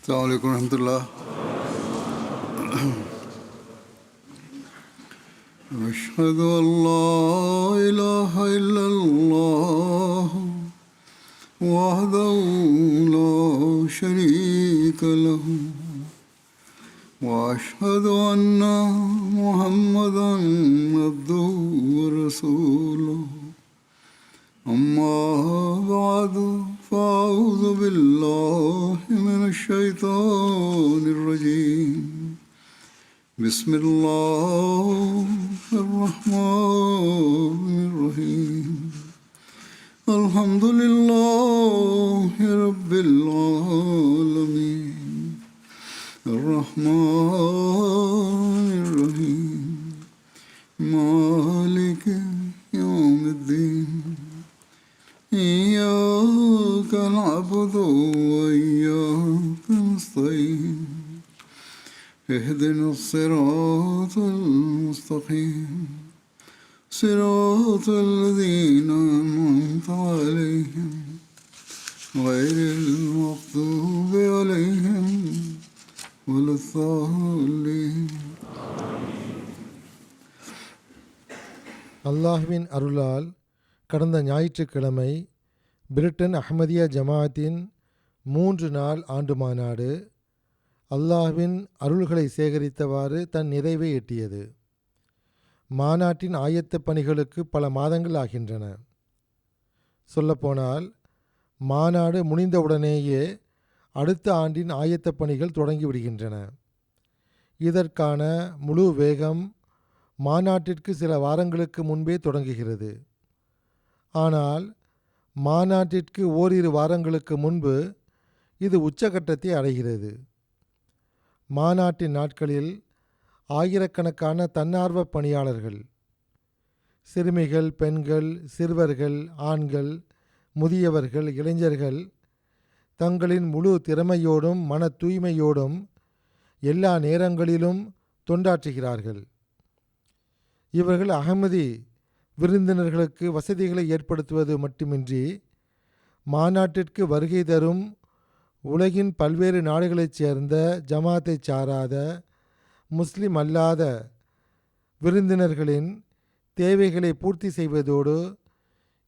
السلام عليكم ورحمة الله. أشهد أن لا إله إلا الله وحده لا شريك له وأشهد أن محمدا عبده ورسوله أما بعد فأعوذ بالله من الشيطان الرجيم بسم الله الرحمن الرحيم الحمد لله رب العالمين الرحمن الرحيم مالك يوم الدين إياك نعبد وإياك نستعين اهدنا الصراط المستقيم صراط الذين أنعمت عليهم غير المغضوب عليهم ولا الضالين. அல்லாஹ்வின் அருளால் கடந்த ஞாயிற்றுக்கிழமை பிரிட்டன் அஹ்மதியா ஜமாஅத்தின் 3 நாள் ஆண்டு மாநாடு அல்லாஹ்வின் அருள்களை சேகரித்தவாறு தன் நிறைவை எட்டியது. மாநாட்டின் ஆயத்த பணிகளுக்கு பல மாதங்கள் ஆகின்றன. சொல்லப்போனால் மாநாடு முடிந்தவுடனேயே அடுத்த ஆண்டின் ஆயத்த பணிகள் தொடங்கிவிடுகின்றன. இதற்கான முழு வேகம் மாநாட்டிற்கு சில வாரங்களுக்கு முன்பே தொடங்குகிறது. ஆனால் மாநாட்டிற்கு ஓரிரு வாரங்களுக்கு முன்பு இது உச்சகட்டத்தை அடைகிறது. மாநாட்டின் நாட்களில் ஆயிரக்கணக்கான தன்னார்வ பணியாளர்கள், சிறுமிகள், பெண்கள், சிறுவர்கள், ஆண்கள், முதியவர்கள், இளைஞர்கள் தங்களின் முழு திறமையோடும் மன தூய்மையோடும் எல்லா நேரங்களிலும் தொண்டாற்றுகிறார்கள். இவர்கள் அகமதி விருந்தினர்களுக்கு வசதிகளை ஏற்படுத்துவது மட்டுமின்றி மாநாட்டிற்கு வருகை தரும் உலகின் பல்வேறு நாடுகளைச் சேர்ந்த ஜமாத்தை சாராத முஸ்லிம் அல்லாத விருந்தினர்களின் தேவைகளை பூர்த்தி செய்வதோடு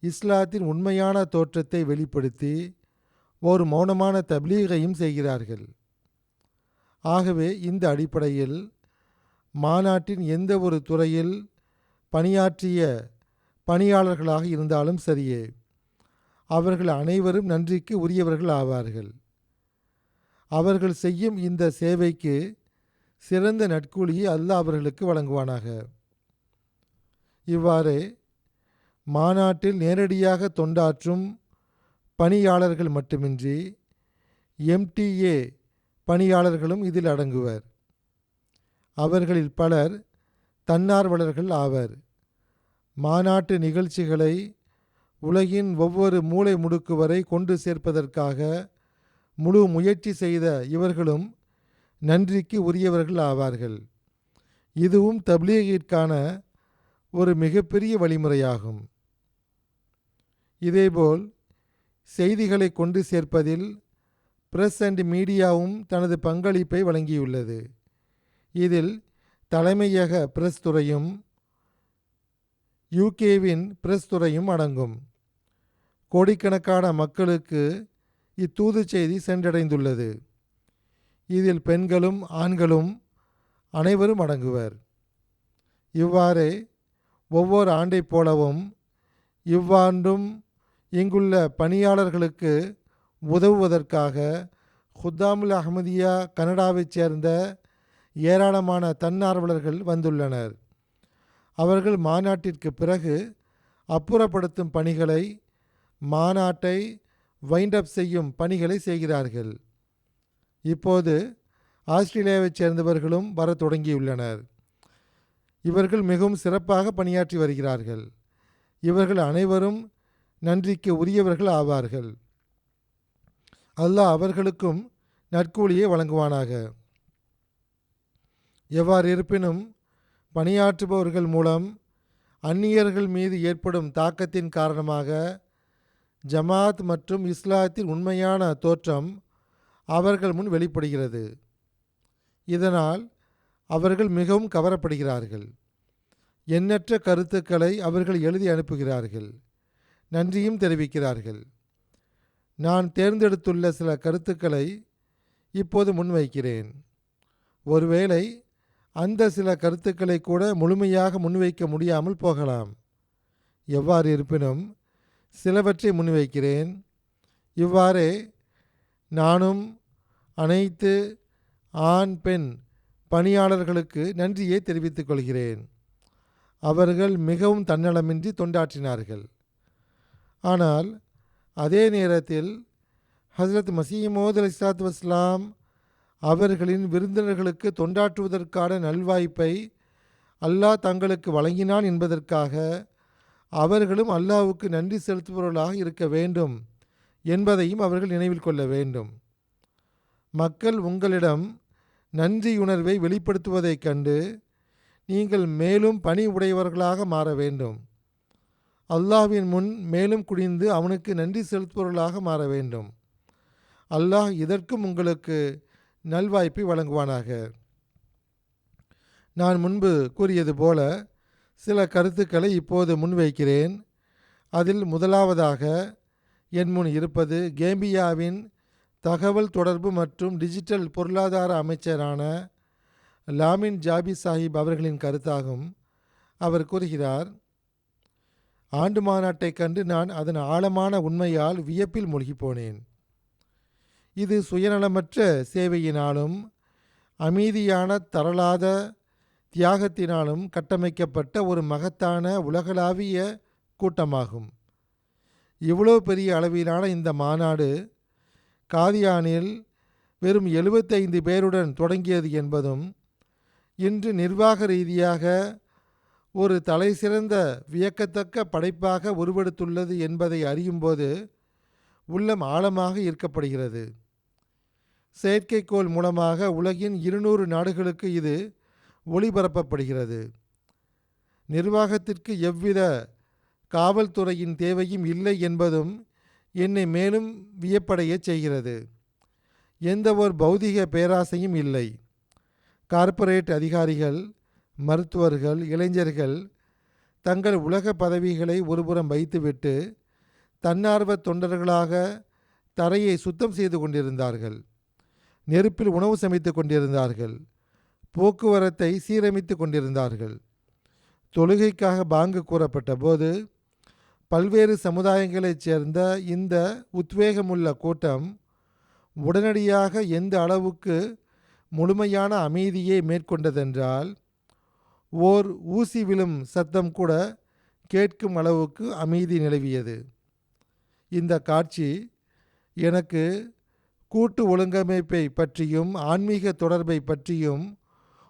இஸ்லாத்தின் உண்மையான தோற்றத்தை வெளிப்படுத்தி ஒரு மௌனமான தப்லீகையும் செய்கிறார்கள். ஆகவே இந்த அடிப்படையில் மாநாட்டின் எந்த ஒரு துறையில் பணியாற்றிய பணியாளர்களாக இருந்தாலும் சரியே, அவர்கள் அனைவரும் நன்றிக்கு உரியவர்கள் ஆவார்கள். அவர்கள் செய்யும் இந்த சேவைக்கு சிறந்த நற்கூலியை அல்லாஹ் அவர்களுக்கு வழங்குவானாக. இவ்வாறு மாநாட்டில் நேரடியாக தொண்டாற்றும் பணியாளர்கள் மட்டுமின்றி MTA பணியாளர்களும் இதில் அடங்குவர். அவர்களில் பலர் தன்னார்வலர்கள் ஆவர். மாநாட்டு நிகழ்ச்சிகளை உலகின் ஒவ்வொரு மூலை முடுக்கு வரை கொண்டு சேர்ப்பதற்காக முழு முயற்சி செய்த இவர்களும் நன்றிக்கு உரியவர்கள் ஆவார்கள். இதுவும் தப்லீகிற்கான ஒரு மிகப்பெரிய வழிமுறையாகும். இதேபோல் செய்திகளை கொண்டு சேர்ப்பதில் பிரஸ் அண்ட் மீடியாவும் தனது பங்களிப்பை வழங்கியுள்ளது. இதில் தலைமையக பிரஸ் துறையும் UKவின் பிரஸ் துறையும் அடங்கும். கோடிக்கணக்கான மக்களுக்கு இத்தூது செய்தி சென்றடைந்துள்ளது. இதில் பெண்களும் ஆண்களும் அனைவரும் அடங்குவர். இவ்வாறே ஒவ்வொரு ஆண்டைப் போலவும் இவ்வாண்டும் இங்குள்ள பணியாளர்களுக்கு உதவுவதற்காக ஹுத்தாமுல் அஹ்மதியா கனடாவைச் சேர்ந்த ஏராளமான தன்னார்வலர்கள் வந்துள்ளனர். அவர்கள் மாநாட்டிற்கு பிறகு அப்புறப்படுத்தும் பணிகளை, மாநாட்டை வைண்டப் செய்யும் பணிகளை செய்கிறார்கள். இப்போது ஆஸ்திரேலியாவைச் சேர்ந்தவர்களும் வர தொடங்கியுள்ளனர். இவர்கள் மிகவும் சிறப்பாக பணியாற்றி வருகிறார்கள். இவர்கள் அனைவரும் நன்றிக்கு உரியவர்கள் ஆவார்கள். அல்லாஹ் அவர்களுக்கும் நற்கூலியை வழங்குவானாக. எவ்வாறு இருப்பினும் பணியாற்றுபவர்கள் மூலம் அந்நியர்கள் மீது ஏற்படும் தாக்கத்தின் காரணமாக ஜமாத் மற்றும் இஸ்லாத்தின் உண்மையான தோற்றம் அவர்கள் முன் வெளிப்படுகிறது. இதனால் அவர்கள் மிகவும் கவரப்படுகிறார்கள். எண்ணற்ற கருத்துக்களை அவர்கள் எழுதி அனுப்புகிறார்கள், நன்றியும் தெரிவிக்கிறார்கள். நான் தேர்ந்தெடுத்துள்ள சில கருத்துக்களை இப்போது முன்வைக்கிறேன். ஒருவேளை அந்த சில கருத்துக்களை கூட முழுமையாக முன்வைக்க முடியாமல் போகலாம். எவ்வாறு இருப்பினும் சிலவற்றை முன்வைக்கிறேன். இவ்வாறே நானும் அனைத்து ஆண் பெண் பணியாளர்களுக்கு நன்றியை தெரிவித்துக் கொள்கிறேன். அவர்கள் மிகவும் தன்னலமின்றி தொண்டாற்றினார்கள். ஆனால் அதே நேரத்தில் ஹஸ்ரத் மசீஹ் மவ்ஊத் அலைஹிஸ்ஸலாத்து வஸ்ஸலாம் அவர்களின் விருந்தினர்களுக்கு தொண்டாற்றுவதற்கான நல்வாய்ப்பை அல்லாஹ் தங்களுக்கு வழங்கினான் என்பதற்காக அவர்களும் அல்லாஹ்வுக்கு நன்றி செலுத்துபவர்களாக இருக்க வேண்டும் என்பதையும் அவர்கள் நினைவில் கொள்ள வேண்டும். மக்கள் உங்களிடம் நன்றியுணர்வை வெளிப்படுத்துவதைக் கண்டு நீங்கள் மேலும் பணி உடையவர்களாக மாற வேண்டும். அல்லாஹ்வின் முன் மேலும் குனிந்து அவனுக்கு நன்றி செலுத்துபவர்களாக மாற வேண்டும். அல்லாஹ் இதற்கும் உங்களுக்கு நல்வாய்ப்பை வழங்குவானாக. நான் முன்பு கூறியது போல சில கருத்துக்களை இப்போது முன்வைக்கிறேன். அதில் முதலாவதாக என் முன் இருப்பது கேம்பியாவின் தகவல் தொடர்பு மற்றும் டிஜிட்டல் பொருளாதார அமைச்சரான லாமின் ஜாபி சாஹிப் அவர்களின் கருத்தாகும். அவர் கூறுகிறார், ஆண்டு மாநாட்டைக் கண்டு நான் அதன் ஆழமான உண்மையால் வியப்பில் மூழ்கி போனேன். இது சுயநலமற்ற சேவையினாலும் அமைதியான தரளாத தியாகத்தினாலும் கட்டமைக்கப்பட்ட ஒரு மகத்தான உலகளாவிய கூட்டமாகும். இவ்வளவு பெரிய அளவிலான இந்த மாநாடு காதியானில் வெறும் 75 பேருடன் தொடங்கியது என்பதும் இன்று நிர்வாக ரீதியாக ஒரு தலைசிறந்த வியக்கத்தக்க படைப்பாக உருவெடுத்துள்ளது என்பதை அறியும்போது உள்ளம் ஆழமாக ஈர்க்கப்படுகிறது. செயற்கைக்கோள் மூலமாக உலகின் 200 நாடுகளுக்கு இது ஒளிபரப்பப்படுகிறது. நிர்வாகத்திற்கு எவ்வித காவல்துறையின் தேவையும் இல்லை என்பதும் என்னை மேலும் வியப்படைய செய்கிறது. எந்த ஒரு பௌதிக பேராசையும் இல்லை. கார்ப்பரேட் அதிகாரிகள், மருத்துவர்கள், இளைஞர்கள் தங்கள் உலக பதவிகளை ஒருபுறம் வைத்துவிட்டு தன்னார்வ தொண்டர்களாக தரையை சுத்தம் செய்து கொண்டிருந்தார்கள். நெருப்பில் உணவு சமைத்து கொண்டிருந்தார்கள். போக்குவரத்தை சீரமைத்து கொண்டிருந்தார்கள். தொழுகைக்காக பாங்கு கூறப்பட்ட போது பல்வேறு சமுதாயங்களைச் சேர்ந்த இந்த உத்வேகமுள்ள கூட்டம் உடனடியாக எந்த அளவுக்கு முழுமையான அமைதியை மேற்கொண்டதென்றால் ஓர் ஊசி விழும் சத்தம் கூட கேட்கும் அளவுக்கு அமைதி நிலவியது. இந்த காட்சி எனக்கு கூட்டு ஒழுங்கமைப்பை பற்றியும் ஆன்மீக தொடர்பை பற்றியும்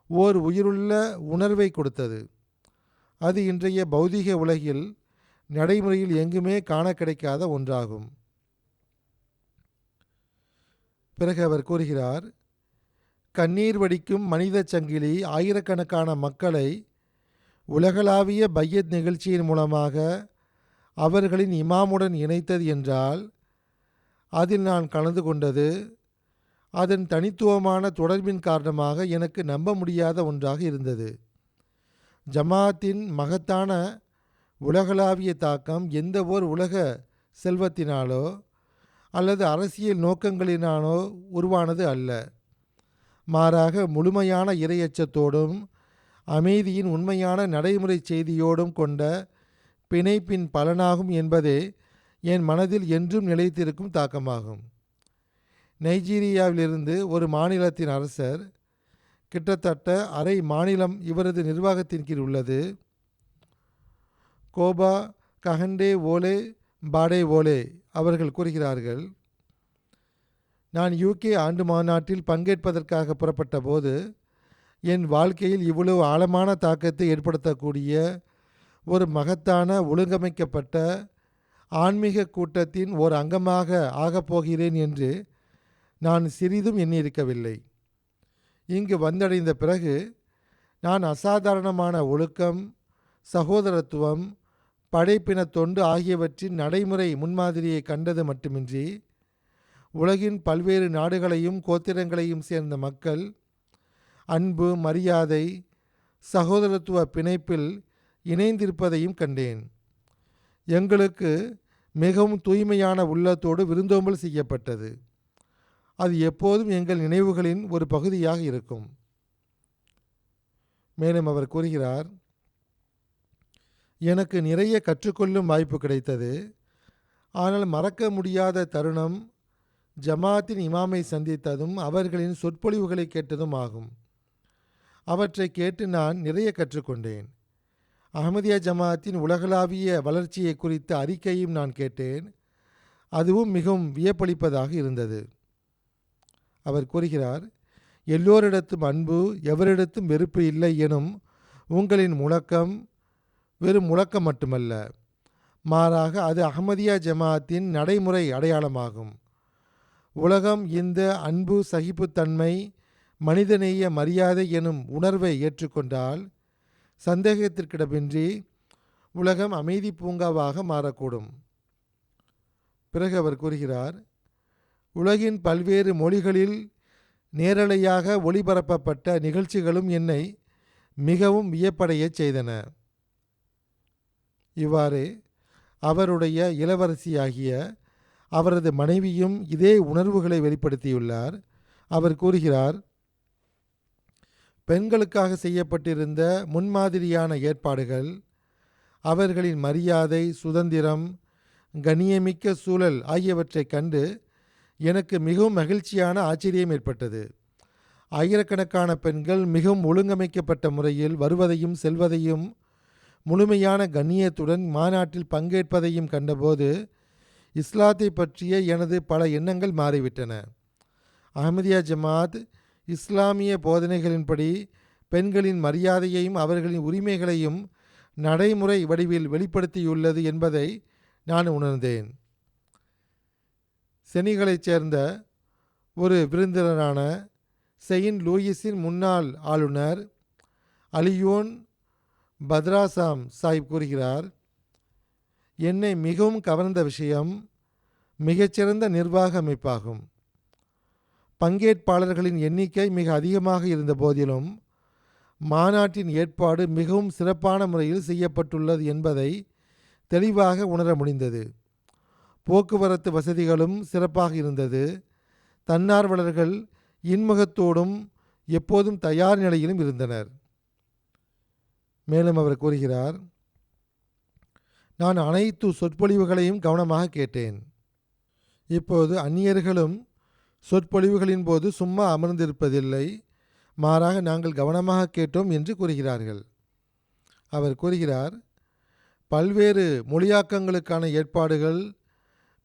ஓர் உயிருள்ள உணர்வை கொடுத்தது. அது இன்றைய பௌதிக உலகில் நடைமுறையில் எங்குமே காண கிடைக்காத ஒன்றாகும். பிறகு அவர் கூறுகிறார், கண்ணீர் வடிக்கும் மனித சங்கிலி ஆயிரக்கணக்கான மக்களை உலகளாவிய பையத் நிகழ்ச்சியின் மூலமாக அவர்களின் இமாமுடன் இணைத்தது என்றால் அதில் நான் கலந்து கொண்டது அதன் தனித்துவமான தொடர்பின் காரணமாக எனக்கு நம்ப முடியாத ஒன்றாக இருந்தது. ஜமாத்தின் மகத்தான உலகளாவிய தாக்கம் எந்த ஓர் உலக செல்வத்தினாலோ அல்லது அரசியல் நோக்கங்களினாலோ உருவானது அல்ல. மாறாக முழுமையான இறையச்சத்தோடும் அமைதியின் உண்மையான நடைமுறை செய்தியோடும் கொண்ட பிணைப்பின் பலனாகும் என்பதே என் மனதில் என்றும் நிலைத்திருக்கும் தாக்கமாகும். நைஜீரியாவிலிருந்து ஒரு மாநிலத்தின் அரசர், கிட்டத்தட்ட அரை மாநிலம் இவரது நிர்வாகத்தின் கீழ் உள்ளது, கோபா கஹண்டே ஓலே பாடே ஓலே அவர்கள் கூறுகிறார்கள், நான் யூகே ஆண்டு மாநாட்டில் பங்கேற்பதற்காக புறப்பட்ட போது என் வாழ்க்கையில் இவ்வளவு ஆழமான தாக்கத்தை ஏற்படுத்தக்கூடிய ஒரு மகத்தான ஒழுங்கமைக்கப்பட்ட ஆன்மீக கூட்டத்தின் ஓர் அங்கமாக ஆகப்போகிறேன் என்று நான் சிறிதும் எண்ணியிருக்கவில்லை. இங்கு வந்தடைந்த பிறகு நான் அசாதாரணமான ஒழுக்கம், சகோதரத்துவம், படைப்பின தொண்டு ஆகியவற்றின் நடைமுறை முன்மாதிரியை கண்டது மட்டுமின்றி உலகின் பல்வேறு நாடுகளையும் கோத்திரங்களையும் சேர்ந்த மக்கள் அன்பு, மரியாதை, சகோதரத்துவ பிணைப்பில் இணைந்திருப்பதையும் கண்டேன். எங்களுக்கு மிகவும் தூய்மையான உள்ளத்தோடு விருந்தோம்பல் செய்யப்பட்டது. அது எப்போதும் எங்கள் நினைவுகளின் ஒரு பகுதியாக இருக்கும். மேலும் அவர் கூறுகிறார், எனக்கு நிறைய கற்றுக்கொள்ளும் வாய்ப்பு கிடைத்தது. ஆனால் மறக்க முடியாத தருணம் ஜமாத்தின் இமாமை சந்தித்ததும் அவர்களின் சொற்பொழிவுகளை கேட்டதும் ஆகும். அவற்றை கேட்டு நான் நிறைய கற்றுக்கொண்டேன். அஹ்மதியா ஜமாத்தின் உலகளாவிய வளர்ச்சியை குறித்த அறிக்கையும் நான் கேட்டேன். அதுவும் மிகவும் வியப்பளிப்பதாக இருந்தது. அவர் கூறுகிறார், எல்லோரிடத்தும் அன்பு, எவரிடத்தும் வெறுப்பு இல்லை எனும் உங்களின் முழக்கம் வெறும் முழக்கம் மட்டுமல்ல, மாறாக அது அஹ்மதியா ஜமாத்தின் நடைமுறை அடையாளமாகும். உலகம் இந்த அன்பு, சகிப்புத்தன்மை, மனிதநேய மரியாதை எனும் உணர்வை ஏற்றுக்கொண்டால் சந்தேகத்திற்கிடமின்றி உலகம் அமைதி பூங்காவாக மாறக்கூடும். பிறகு அவர் கூறுகிறார், உலகின் பல்வேறு மொழிகளில் நேரலையாக ஒளிபரப்பப்பட்ட நிகழ்ச்சிகளும் என்னை மிகவும் வியப்படையச் செய்தன. இவ்வாறு அவருடைய இளவரசியாகிய அவரது மனைவியும் இதே உணர்வுகளை வெளிப்படுத்தியுள்ளார். அவர் கூறுகிறார், பெண்களுக்காக செய்யப்பட்டிருந்த முன்மாதிரியான ஏற்பாடுகள், அவர்களின் மரியாதை, சுதந்திரம், கண்ணியமிக்க சூழல் ஆகியவற்றை கண்டு எனக்கு மிகவும் மகிழ்ச்சியான ஆச்சரியம் ஏற்பட்டது. ஆயிரக்கணக்கான பெண்கள் மிகவும் ஒழுங்கமைக்கப்பட்ட முறையில் வருவதையும் செல்வதையும் முழுமையான கண்ணியத்துடன் மாநாட்டில் பங்கேற்பதையும் கண்டபோது இஸ்லாத்தை பற்றிய எனது பல எண்ணங்கள் மாறிவிட்டன. அஹ்மதியா ஜமாத் இஸ்லாமிய போதனைகளின்படி பெண்களின் மரியாதையையும் அவர்களின் உரிமைகளையும் நடைமுறை வடிவில் வெளிப்படுத்தியுள்ளது என்பதை நான் உணர்ந்தேன். செனிகளைச் சேர்ந்த ஒரு விருந்தினரான செயின்ட் லூயிஸின் முன்னாள் ஆளுநர் அலியோன் பத்ராசாம் சாஹிப் கூறுகிறார், என்னை மிகவும் கவர்ந்த விஷயம் மிகச்சிறந்த நிர்வாக அமைப்பாகும். பங்கேற்பாளர்களின் எண்ணிக்கை மிக அதிகமாக இருந்த போதிலும் மாநாட்டின் ஏற்பாடு மிகவும் சிறப்பான முறையில் செய்யப்பட்டுள்ளது என்பதை தெளிவாக உணர முடிந்தது. போக்குவரத்து வசதிகளும் சிறப்பாக இருந்தது. தன்னார்வலர்கள் இன்முகத்தோடும் எப்போதும் தயார் நிலையிலும் இருந்தனர். மேலும் அவர் கூறுகிறார், நான் அனைத்து சொற்பொழிவுகளையும் கவனமாக கேட்டேன். இப்போது அந்நியர்களும் சொற்பொழிவுகளின் போது சும்மா அமர்ந்திருப்பதில்லை, மாறாக நாங்கள் கவனமாக கேட்டோம் என்று கூறுகிறார்கள். அவர் கூறுகிறார், பல்வேறு மொழியாக்கங்களுக்கான ஏற்பாடுகள்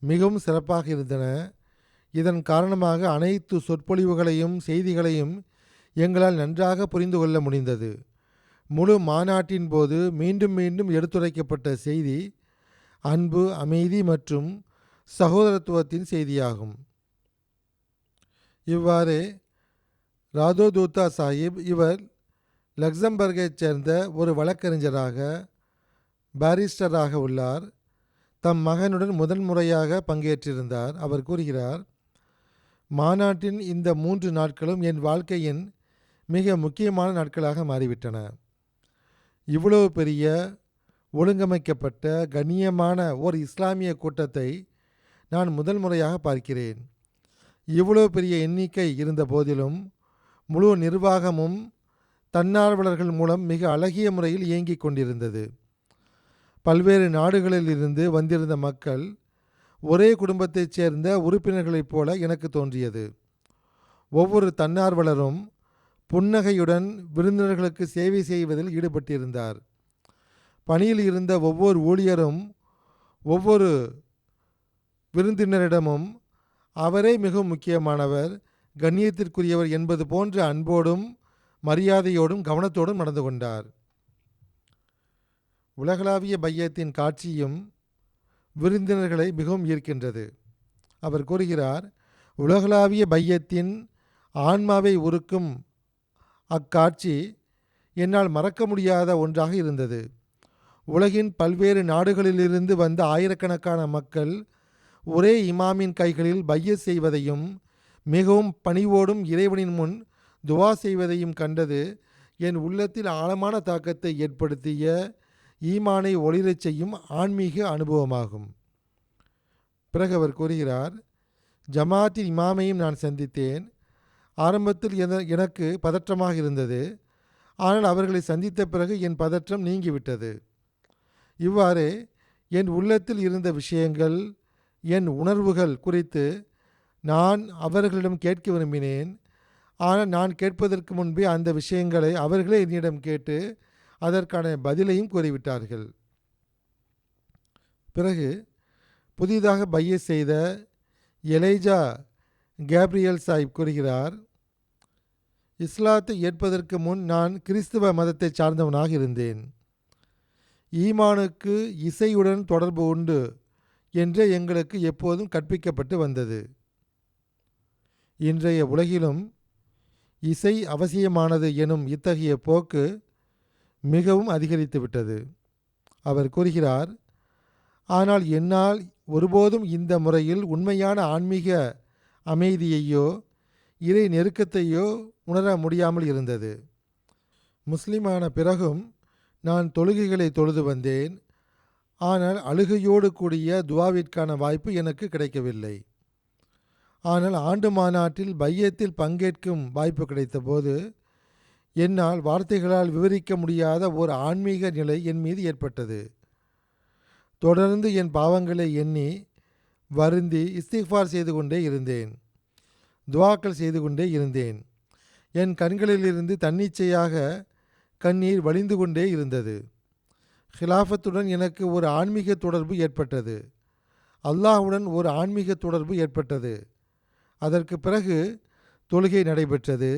மிகவும் சிறப்பாக இருந்தன. இதன் காரணமாக அனைத்து சொற்பொழிவுகளையும் செய்திகளையும் எங்களால் நன்றாக புரிந்து கொள்ள முடிந்தது. முழு மாநாட்டின் போது மீண்டும் மீண்டும் எடுத்துரைக்கப்பட்ட செய்தி அன்பு, அமைதி மற்றும் சகோதரத்துவத்தின் செய்தியாகும். இவ்வாறு ராதோதூத்தா சாஹிப், இவர் லக்சம்பர்கைச் சேர்ந்த ஒரு வழக்கறிஞராக பாரிஸ்டராக உள்ளார். தம் மகனுடன் முதன்முறையாக பங்கேற்றிருந்தார். அவர் கூறுகிறார், மாநாட்டின் இந்த 3 நாட்களும் என் வாழ்க்கையின் மிக முக்கியமான நாட்களாக மாறிவிட்டன. இவ்வளவு பெரிய ஒழுங்கமைக்கப்பட்ட கண்ணியமான ஓர் இஸ்லாமிய கூட்டத்தை நான் முதல் முறையாக பார்க்கிறேன். இவ்வளவு பெரிய எண்ணிக்கை இருந்த போதிலும் முழு நிர்வாகமும் தன்னார்வலர்கள் மூலம் மிக அழகிய முறையில் இயங்கிக் கொண்டிருந்தது. பல்வேறு நாடுகளில் இருந்து வந்திருந்த மக்கள் ஒரே குடும்பத்தைச் சேர்ந்த உறுப்பினர்களைப் போல எனக்கு தோன்றியது. ஒவ்வொரு தன்னார்வலரும் புன்னகையுடன் விருந்தினர்களுக்கு சேவை செய்வதில் ஈடுபட்டிருந்தார். பணியில் இருந்த ஒவ்வொரு ஊழியரும் ஒவ்வொரு விருந்தினரிடமும் அவரே மிகவும் முக்கியமானவர், கண்ணியத்திற்குரியவர் என்பது போன்ற அன்போடும் மரியாதையோடும் கவனத்தோடும் நடந்து கொண்டார். உலகளாவிய பையத்தின் காட்சியும் விருந்தினர்களை மிகவும் ஈர்க்கின்றது. அவர் கூறுகிறார், உலகளாவிய பையத்தின் ஆன்மாவை உருக்கும் அக்காட்சி என்னால் மறக்க முடியாத ஒன்றாக இருந்தது. உலகின் பல்வேறு நாடுகளிலிருந்து வந்த ஆயிரக்கணக்கான மக்கள் ஒரே இமாமின் கைகளில் பையத் செய்வதையும் மிகவும் பணிவோடும் இறைவனின் முன் துவா செய்வதையும் கண்டது என் உள்ளத்தில் ஆழமான தாக்கத்தை ஏற்படுத்திய ஈமானை ஒளிரச் செய்யும் ஆன்மீக அனுபவமாகும். பிறகு அவர் கூறுகிறார், ஜமாத்தின் இமாமையும் நான் சந்தித்தேன். ஆரம்பத்தில் எனக்கு பதற்றமாக இருந்தது. ஆனால் அவர்களை சந்தித்த பிறகு என் பதற்றம் நீங்கிவிட்டது. இவ்வாறு என் உள்ளத்தில் இருந்த விஷயங்கள், என் உணர்வுகள் குறித்து நான் அவர்களிடம் கேட்க விரும்பினேன். ஆனால் நான் கேட்பதற்கு முன்பே அந்த விஷயங்களை அவர்களே என்னிடம் கேட்டு அதற்கான பதிலையும் கூறிவிட்டார்கள். பிறகு புதிதாக பையத் செய்த எலைஜா கேப்ரியல் சாஹிப் கூறுகிறார், இஸ்லாத்தை ஏற்பதற்கு முன் நான் கிறிஸ்துவ மதத்தை சார்ந்தவனாக இருந்தேன். ஈமானுக்கு இசையுடன் தொடர்பு உண்டு என்று எங்களுக்கு எப்போதும் கற்பிக்கப்பட்டு வந்தது. இன்றைய உலகிலும் இசை அவசியமானது எனும் இத்தகைய போக்கு மிகவும் அதிகரித்துவிட்டது. அவர் கூறுகிறார், ஆனால் என்னால் ஒருபோதும் இந்த முறையில் உண்மையான ஆன்மீக அமைதியையோ இறை நெருக்கத்தையோ உணர முடியாமல் இருந்தது. முஸ்லிமான பிறகும் நான் தொழுகைகளை தொழுது வந்தேன். ஆனால் அழுகையோடு கூடிய துவாவிற்கான வாய்ப்பு எனக்கு கிடைக்கவில்லை. ஆனால் ஆண்டு மாநாட்டில் பையத்தில் பங்கேற்கும் வாய்ப்பு கிடைத்தபோது என்னால் வார்த்தைகளால் விவரிக்க முடியாத ஒரு ஆன்மீக நிலை என் மீது ஏற்பட்டது. தொடர்ந்து என் பாவங்களை எண்ணி வருந்தி இஸ்திக்ஃபார் செய்து கொண்டே இருந்தேன். துவாக்கள் செய்து கொண்டே இருந்தேன். என் கண்களிலிருந்து தன்னிச்சையாக கண்ணீர் வழிந்து கொண்டே இருந்தது. ஹிலாஃபத்துடன் எனக்கு ஒரு ஆன்மீக தொடர்பு ஏற்பட்டது. அல்லாஹுடன் ஒரு ஆன்மீக தொடர்பு ஏற்பட்டது. அதற்கு பிறகு தொழுகை நடைபெற்றது.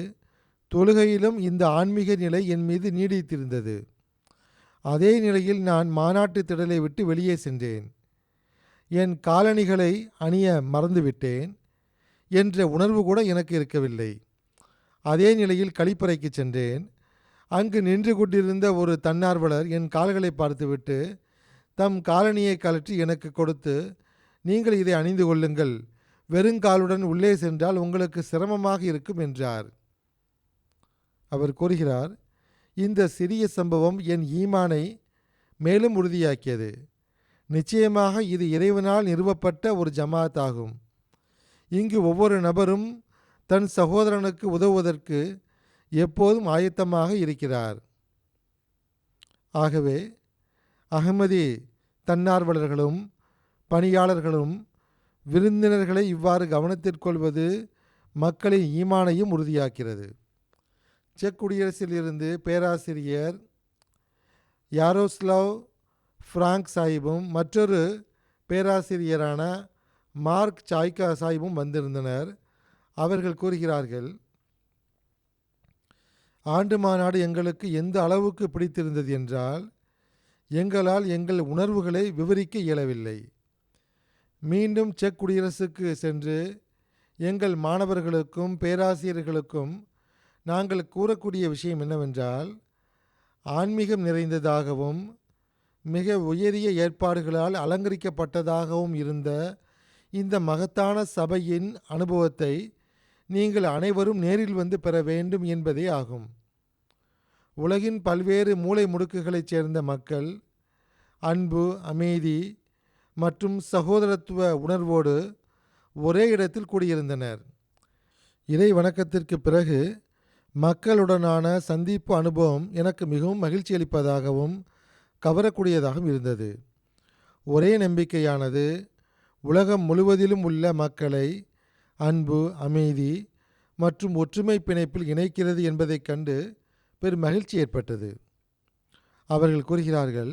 தொழுகையிலும் இந்த ஆன்மீக நிலை என் மீது நீடித்திருந்தது. அதே நிலையில் நான் மாநாட்டு திடலை விட்டு வெளியே சென்றேன். என் காலணிகளை அணிய மறந்துவிட்டேன் என்ற உணர்வு கூட எனக்கு இருக்கவில்லை. அதே நிலையில் கழிப்பறைக்கு சென்றேன். அங்கு நின்று கொண்டிருந்த ஒரு தன்னார்வலர் என் கால்களை பார்த்துவிட்டு தம் காலணியை கழற்றி எனக்கு கொடுத்து, நீங்கள் இதை அணிந்து கொள்ளுங்கள், வெறுங்காலுடன் உள்ளே சென்றால் உங்களுக்கு சிரமமாக இருக்கும் என்றார். அவர் கூறுகிறார், இந்த சிறிய சம்பவம் என் ஈமானை மேலும் உறுதியாக்கியது. நிச்சயமாக இது இறைவனால் நிறுவப்பட்ட ஒரு ஜமாத் ஆகும். இங்கு ஒவ்வொரு நபரும் தன் சகோதரனுக்கு உதவுவதற்கு எப்போதும் ஆயத்தமாக இருக்கிறார். ஆகவே அகமதி தன்னார்வலர்களும் பணியாளர்களும் விருந்தினர்களை இவ்வாறு கவனத்திற்கொள்வது மக்களின் ஈமானையும் உறுதியாக்கிறது. செக் குடியரசில் இருந்து பேராசிரியர் யாரோஸ்லாவ் ஃப்ராங்க் சாஹிபும் மற்றொரு பேராசிரியரான மார்க் சாய்கா சாஹிபும் வந்திருந்தனர். அவர்கள் கூறுகிறார்கள், ஆண்டு மாநாடு எங்களுக்கு எந்த அளவுக்கு பிடித்திருந்தது என்றால் எங்களால் எங்கள் உணர்வுகளை விவரிக்க இயலவில்லை. மீண்டும் செக் குடியரசுக்கு சென்று எங்கள் மாணவர்களுக்கும் பேராசிரியர்களுக்கும் நாங்கள் கூறக்கூடிய விஷயம் என்னவென்றால், ஆன்மீகம் நிறைந்ததாகவும் மிக உயரிய ஏற்பாடுகளால் அலங்கரிக்கப்பட்டதாகவும் இருந்த இந்த மகத்தான சபையின் அனுபவத்தை நீங்கள் அனைவரும் நேரில் வந்து பெற வேண்டும் என்பதே ஆகும். உலகின் பல்வேறு மூலை முடுக்குகளைச் சேர்ந்த மக்கள் அன்பு, அமைதி மற்றும் சகோதரத்துவ உணர்வோடு ஒரே இடத்தில் கூடியிருந்தனர். இறை வணக்கத்திற்கு பிறகு மக்களுடனான சந்திப்பு அனுபவம் எனக்கு மிகவும் மகிழ்ச்சி அளிப்பதாகவும் கவரக்கூடியதாகவும் இருந்தது. ஒரே நம்பிக்கையானது உலகம் முழுவதிலும் உள்ள மக்களை அன்பு, அமைதி மற்றும் ஒற்றுமை பிணைப்பில் இணைக்கிறது என்பதைக் கண்டு பெரும் மகிழ்ச்சி ஏற்பட்டது. அவர்கள் கூறுகிறார்கள்,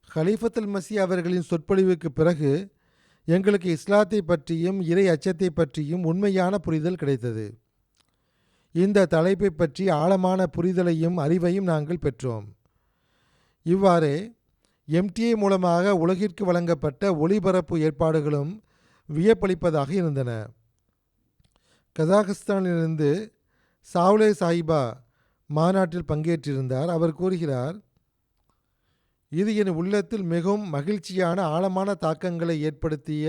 ஹலீஃபத்துல் மஸீஹ் அவர்களின் சொற்பொழிவுக்கு பிறகு எங்களுக்கு இஸ்லாத்தை பற்றியும் இறை அச்சத்தை பற்றியும் உண்மையான புரிதல் கிடைத்தது. இந்த தலைப்பை பற்றி ஆழமான புரிதலையும் அறிவையும் நாங்கள் பெற்றோம். இவ்வாறே எம்டிஏ மூலமாக உலகிற்கு வழங்கப்பட்ட ஒளிபரப்பு ஏற்பாடுகளும் வியப்பளிப்பதாக இருந்தன. கசாகஸ்தானிலிருந்து சாவ்லே சாஹிபா மாநாட்டில் பங்கேற்றிருந்தார். அவர் கூறுகிறார், இது என் உள்ளத்தில் மிகவும் மகிழ்ச்சியான ஆழமான தாக்கங்களை ஏற்படுத்திய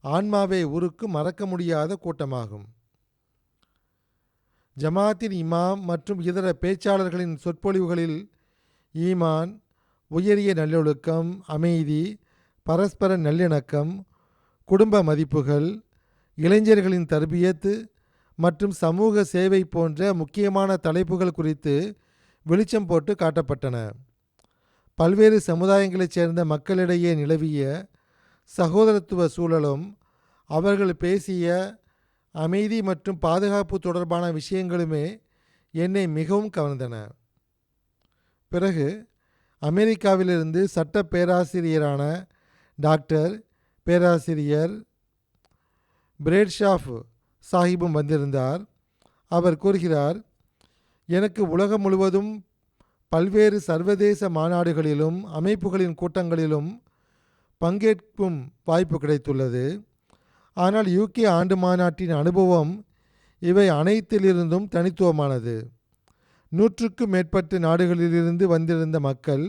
ஆன்மாவை உருக்கும் மறக்க முடியாத கூட்டமாகும். ஜமாத்தின் இமாம் மற்றும் இதர பேச்சாளர்களின் சொற்பொழிவுகளில் ஈமான், உயரிய நல்லொழுக்கம், அமைதி, பரஸ்பர நல்லிணக்கம், குடும்ப மதிப்புகள், இளைஞர்களின் தர்பியத்து மற்றும் சமூக சேவை போன்ற முக்கியமான தலைப்புகள் குறித்து வெளிச்சம் போட்டு காட்டப்பட்டன. பல்வேறு சமுதாயங்களைச் சேர்ந்த மக்களிடையே நிலவிய சகோதரத்துவ சூழலும் அவர்கள் பேசிய அமைதி மற்றும் பாதுகாப்பு தொடர்பான விஷயங்களுமே என்னை மிகவும் கவர்ந்தன. பிறகு அமெரிக்காவிலிருந்து சட்ட பேராசிரியரான டாக்டர் பேராசிரியர் பிரேட்ஷாஃப் சாஹிபும் வந்திருந்தார். அவர் கூறுகிறார், எனக்கு உலகம் முழுவதும் பல்வேறு சர்வதேச மாநாடுகளிலும் அமைப்புகளின் கூட்டங்களிலும் பங்கேற்கும் வாய்ப்பு கிடைத்துள்ளது. ஆனால் யூகே ஆண்டு மாநாட்டின் அனுபவம் இவை அனைத்திலிருந்தும் தனித்துவமானது. 100க்கும் மேற்பட்ட நாடுகளிலிருந்து வந்திருந்த மக்கள்,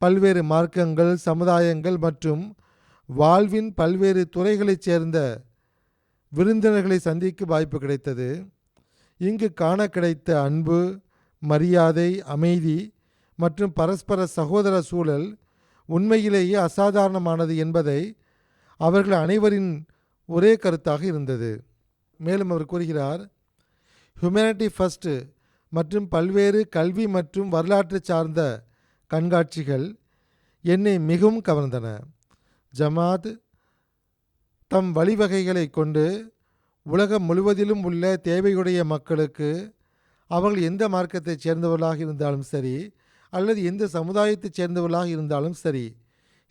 பல்வேறு மார்க்கங்கள், சமுதாயங்கள் மற்றும் வாழ்வின் பல்வேறு துறைகளைச் சேர்ந்த விருந்தினர்களை சந்திக்க வாய்ப்பு கிடைத்தது. இங்கு காண கிடைத்த அன்பு, மரியாதை, அமைதி மற்றும் பரஸ்பர சகோதர சூழல் உண்மையிலேயே அசாதாரணமானது என்பதை அவர்கள் அனைவரின் ஒரே கருத்தாக இருந்தது. மேலும் அவர் கூறுகிறார், ஹியூமனிட்டி ஃபர்ஸ்ட் மற்றும் பல்வேறு கல்வி மற்றும் வரலாற்று சார்ந்த கண்காட்சிகள் என்னை மிகவும் கவர்ந்தன. ஜமாத் தம் வழிவகைகளை கொண்டு உலகம் முழுவதிலும் உள்ள தேவையுடைய மக்களுக்கு, அவர்கள் எந்த மார்க்கத்தைச் சேர்ந்தவர்களாக இருந்தாலும் சரி அல்லது எந்த சமுதாயத்தைச் சேர்ந்தவர்களாக இருந்தாலும் சரி,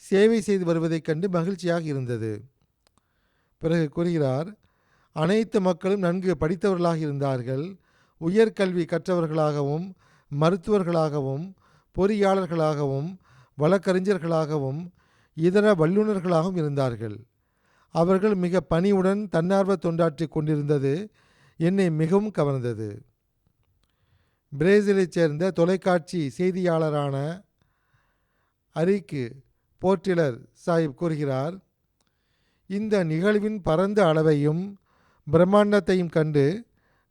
சேவை செய்து வருவதைக் கண்டு மகிழ்ச்சியாக இருந்தது. பிறகு கூறுகிறார், அனைத்து மக்களும் நன்கு படித்தவர்களாக இருந்தார்கள். உயர்கல்வி கற்றவர்களாகவும், மருத்துவர்களாகவும், பொறியாளர்களாகவும், வழக்கறிஞர்களாகவும், இதர வல்லுநர்களாகவும் இருந்தார்கள். அவர்கள் மிக பணிவுடன் தன்னார்வ தொண்டாற்றி கொண்டிருந்தது என்னை மிகவும் கவர்ந்தது. பிரேசிலைச் சேர்ந்த தொலைக்காட்சி செய்தியாளரான அரிக்கு போர்ட்டிலர் சாஹிப் கூறுகிறார், இந்த நிகழ்வின் பரந்த அளவையும் பிரம்மாண்டத்தையும் கண்டு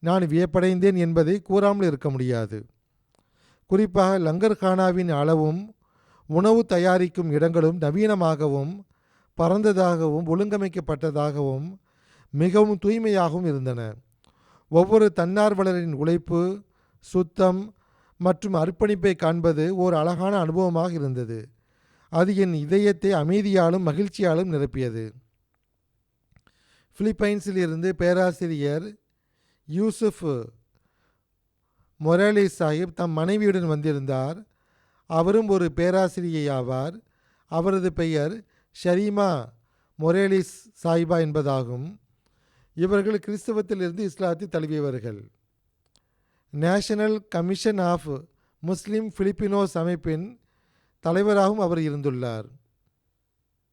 நான் வியப்படைந்தேன் என்பதை கூறாமல் இருக்க முடியாது. குறிப்பாக லங்கர்கானாவின் அளவும் உணவு தயாரிக்கும் இடங்களும் நவீனமாகவும் பரந்ததாகவும் ஒழுங்கமைக்கப்பட்டதாகவும் மிகவும் தூய்மையாகவும் இருந்தன. ஒவ்வொரு தன்னார்வலரின் உழைப்பு, சுத்தம் மற்றும் அர்ப்பணிப்பை காண்பது ஓர் அழகான அனுபவமாக இருந்தது. அது என் இதயத்தை அமைதியாலும் மகிழ்ச்சியாலும் நிரப்பியது. பிலிப்பைன்ஸில் இருந்து பேராசிரியர் யூசுப் மொராலிஸ் சாஹிப் தம் மனைவியுடன் வந்திருந்தார். அவரும் ஒரு பேராசிரியை ஆவார். அவரது பெயர் ஷரீமா மொரேலிஸ் சாஹிபா என்பதாகும். இவர்கள் கிறிஸ்தவத்திலிருந்து இஸ்லாத்தை தழுவியவர்கள். நேஷனல் கமிஷன் ஆஃப் முஸ்லிம் பிலிப்பினோஸ் அமைப்பின் தலைவராகவும் அவர் இருந்துள்ளார்.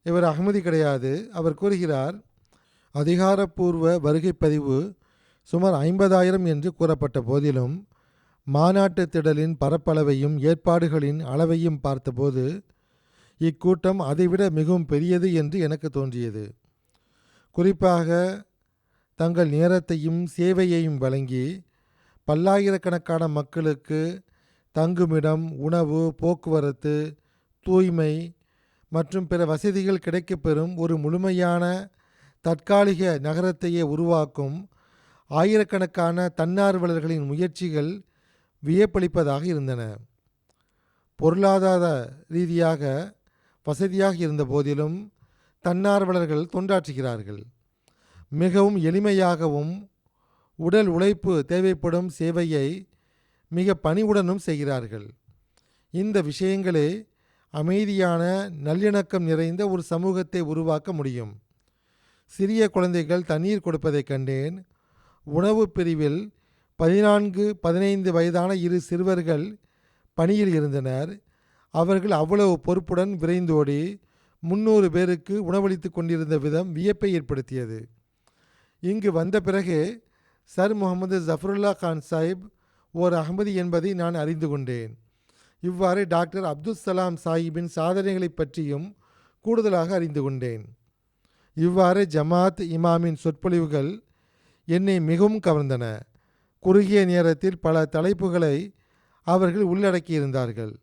இவர் அகமதி கிடையாது. அவர் கூறுகிறார், அதிகாரப்பூர்வ வருகை பதிவு சுமார் 50,000 என்று கூறப்பட்ட போதிலும் மாநாட்டு திடலின் பரப்பளவையும் ஏற்பாடுகளின் அளவையும் பார்த்தபோது இக்கூட்டம் அதைவிட மிகவும் பெரியது என்று எனக்கு தோன்றியது. குறிப்பாக தங்கள் நேரத்தையும் சேவையையும் வழங்கி பல்லாயிரக்கணக்கான மக்களுக்கு தங்குமிடம், உணவு, போக்குவரத்து, தூய்மை மற்றும் பிற வசதிகள் கிடைக்கப்பெறும் ஒரு முழுமையான தற்காலிக நகரத்தையே உருவாக்கும் ஆயிரக்கணக்கான தன்னார்வலர்களின் முயற்சிகள் வியப்பளிப்பதாக இருந்தன. பொருளாதார ரீதியாக வசதியாக இருந்த போதிலும் தன்னார்வலர்கள் தொண்டாற்றுகிறார்கள். மிகவும் எளிமையாகவும் உடல் உழைப்பு தேவைப்படும் சேவையை மிக பணிவுடனும் செய்கிறார்கள். இந்த விஷயங்களே அமைதியான நல்லிணக்கம் நிறைந்த ஒரு சமூகத்தை உருவாக்க முடியும். சிறிய குழந்தைகள் தண்ணீர் கொடுப்பதைக் கண்டேன். உணவு பிரிவில் 14-15 வயதான 2 சிறுவர்கள் பணியில் இருந்தனர். அவர்கள் அவ்வளவு பொறுப்புடன் விரைந்தோடி 300 பேருக்கு உணவளித்து கொண்டிருந்த விதம் வியப்பை ஏற்படுத்தியது. இங்கு வந்த பிறகு சர் முகமது ஜஃபருல்லா கான் சாஹிப் ஓர் அகமதி என்பதை நான் அறிந்து கொண்டேன். இவ்வாறு டாக்டர் அப்துல் சலாம் சாஹிப்பின் சாதனைகளை பற்றியும் கூடுதலாக அறிந்து கொண்டேன். இவ்வாறு ஜமாத் இமாமின் சொற்பொழிவுகள் என்னை மிகவும் கவர்ந்தன. குறுகிய நேரத்தில் பல தலைப்புகளை அவர்கள் உள்ளடக்கியிருந்தார்கள்.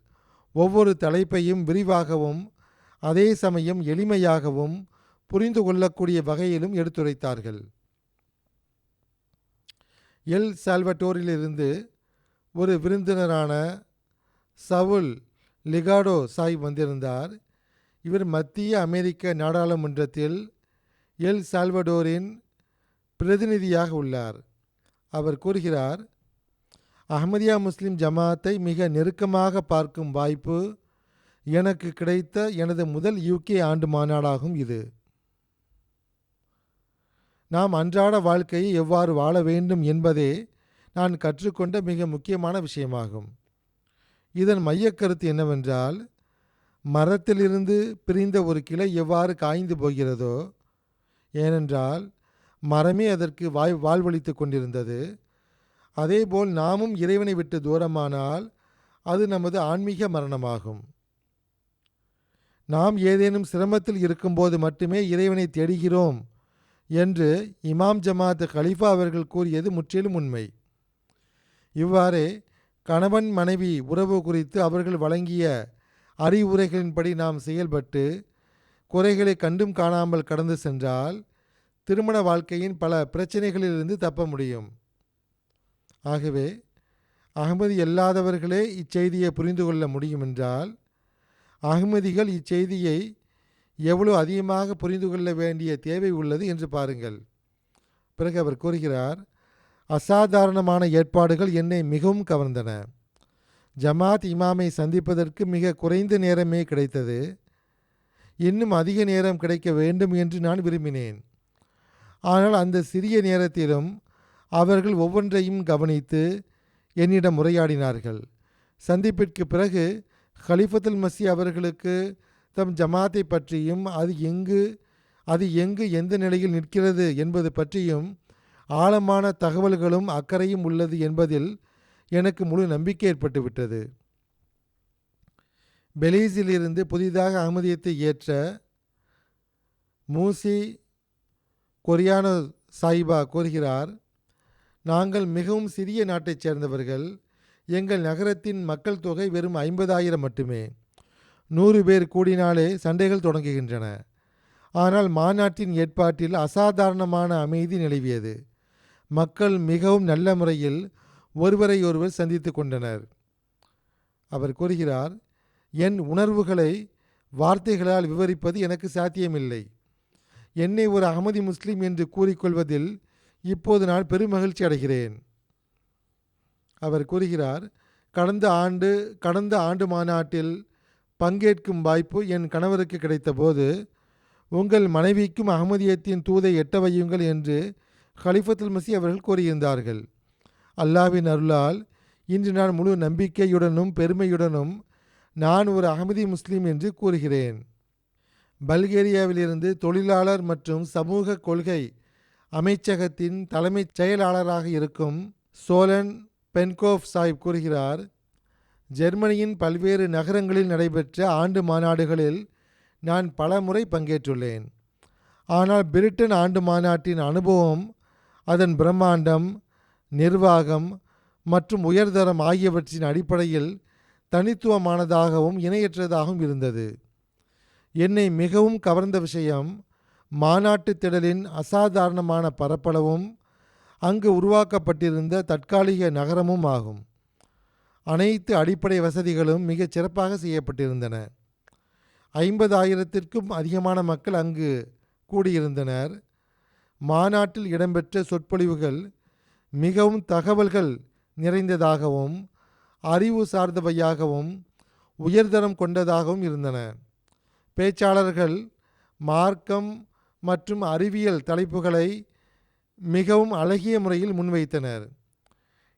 ஒவ்வொரு தலைப்பையும் விரிவாகவும் அதே சமயம் எளிமையாகவும் புரிந்து கொள்ளக்கூடிய வகையிலும் எடுத்துரைத்தார்கள். எல் சால்வட்டோரிலிருந்து ஒரு விருந்தினரான சவுல் லிகாடோ சாஹிப் வந்திருந்தார். இவர் மத்திய அமெரிக்க நாடாளுமன்றத்தில் எல் சால்வடோரின் பிரதிநிதியாக உள்ளார். அவர் கூறுகிறார், அஹ்மதியா முஸ்லிம் ஜமாத்தை மிக நெருக்கமாக பார்க்கும் வாய்ப்பு எனக்கு கிடைத்த எனது முதல் யூகே ஆண்டு மாநாடாகும் இது. நாம் அன்றாட வாழ்க்கையை எவ்வாறு வாழ வேண்டும் என்பதே நான் கற்றுக்கொண்ட மிக முக்கியமான விஷயமாகும். இதன் மையக்கருத்து என்னவென்றால், மரத்திலிருந்து பிரிந்த ஒரு கிளை எவ்வாறு காய்ந்து போகிறதோ, ஏனென்றால் மரமே அதற்கு வாழ்வளித்து கொண்டிருந்தது, அதேபோல் நாமும் இறைவனை விட்டு தூரமானால் அது நமது ஆன்மீக மரணமாகும். நாம் ஏதேனும் சிரமத்தில் இருக்கும்போது மட்டுமே இறைவனை தேடுகிறோம் என்று இமாம் ஜமாத் கலீஃபா அவர்கள் கூறியது முற்றிலும் உண்மை. இவ்வாறே கணவன் மனைவி உறவு குறித்து அவர்கள் வழங்கிய அறிவுரைகளின்படி நாம் செயல்பட்டு குறைகளை கண்டும் காணாமல் கடந்து சென்றால் திருமண வாழ்க்கையின் பல பிரச்சனைகளிலிருந்து தப்ப முடியும். ஆகவே அகமதி அல்லாதவர்களே இச்செய்தியை புரிந்து கொள்ள முடியும் என்றால், அகமதிகள் இச்செய்தியை எவ்வளவு அதிகமாக புரிந்து கொள்ள வேண்டிய தேவை உள்ளது என்று பாருங்கள். பிறகு அவர் கூறுகிறார், அசாதாரணமான ஏற்பாடுகள் என்னை மிகவும் கவர்ந்தன. ஜமாத் இமாமை சந்திப்பதற்கு மிக குறைந்த நேரமே கிடைத்தது. இன்னும் அதிக நேரம் கிடைக்க வேண்டும் என்று நான் விரும்பினேன். ஆனால் அந்த சிறிய நேரத்திலும் அவர்கள் ஒவ்வொன்றையும் கவனித்து என்னிடம் உரையாடினார்கள். சந்திப்பிற்கு பிறகு கலிஃபத்துல் மஸீஹ் அவர்களுக்கு தம் ஜமாத்தை பற்றியும் அது எங்கு எந்த நிலையில் நிற்கிறது என்பது பற்றியும் ஆழமான தகவல்களும் அக்கறையும் உள்ளது என்பதில் எனக்கு முழு நம்பிக்கை ஏற்பட்டுவிட்டது. பெலீஸிலிருந்து புதிதாக அஹ்மதியத்தை ஏற்ற மூசி கொரியானோ சாயிபா கூறுகிறார், நாங்கள் மிகவும் சிறிய நாட்டைச் சேர்ந்தவர்கள். எங்கள் நகரத்தின் மக்கள் தொகை வெறும் 50,000 மட்டுமே. 100 பேர் கூடினாலே சண்டைகள் தொடங்குகின்றன. ஆனால் மாநாட்டின் ஏற்பாட்டில் அசாதாரணமான அமைதி நிலவியது. மக்கள் மிகவும் நல்ல முறையில் ஒருவரை ஒருவர் சந்தித்து கொண்டனர். அவர் கூறுகிறார், என் உணர்வுகளை வார்த்தைகளால் விவரிப்பது எனக்கு சாத்தியமில்லை. என்னை ஒரு அகமதி முஸ்லிம் என்று கூறிக்கொள்வதில் இப்போது நான் பெருமகிழ்ச்சி அடைகிறேன். அவர் கூறுகிறார், கடந்த ஆண்டு மாநாட்டில் பங்கேற்கும் வாய்ப்பு என் கணவருக்கு கிடைத்தபோது, உங்கள் மனைவிக்கும் அகமதியத்தின் தூதை எட்ட வையுங்கள் என்று கலிஃபத்துல் மஸீஹ் அவர்கள் கூறியிருந்தார்கள். அல்லாஹ்வின் அருளால் இன்று நான் முழு நம்பிக்கையுடனும் பெருமையுடனும் நான் ஒரு அகமதி முஸ்லீம் என்று கூறுகிறேன். பல்கேரியாவிலிருந்து தொழிலாளர் மற்றும் சமூக கொள்கை அமைச்சகத்தின் தலைமைச் செயலாளராக இருக்கும் சோலன் பென்கோஃப் சாஹிப் கூறுகிறார், ஜெர்மனியின் பல்வேறு நகரங்களில் நடைபெற்ற ஆண்டு மாநாடுகளில் நான் பல முறை பங்கேற்றுள்ளேன். ஆனால் பிரிட்டன் ஆண்டு மாநாட்டின் அனுபவம் அதன் பிரம்மாண்டம், நிர்வாகம் மற்றும் உயர்தரம் ஆகியவற்றின் அடிப்படையில் தனித்துவமானதாகவும் இணையற்றதாகவும் இருந்தது. என்னை மிகவும் கவர்ந்த விஷயம் மாநாட்டு திடலின் அசாதாரணமான பரப்பளவும் அங்கு உருவாக்கப்பட்டிருந்த தற்காலிக நகரமும் ஆகும். அனைத்து அடிப்படை வசதிகளும் மிகச் சிறப்பாக செய்யப்பட்டிருந்தன. 50,000த்திற்கும் அதிகமான மக்கள் அங்கு கூடியிருந்தனர். மாநாட்டில் இடம்பெற்ற சொற்பொழிவுகள் மிகவும் தகவல்கள் நிறைந்ததாகவும் அறிவு சார்ந்தவையாகவும் உயர்தரம் கொண்டதாகவும் இருந்தன. பேச்சாளர்கள் மார்க்கம் மற்றும் அறிவியல் தலைப்புகளை மிகவும் அழகிய முறையில் முன்வைத்தனர்.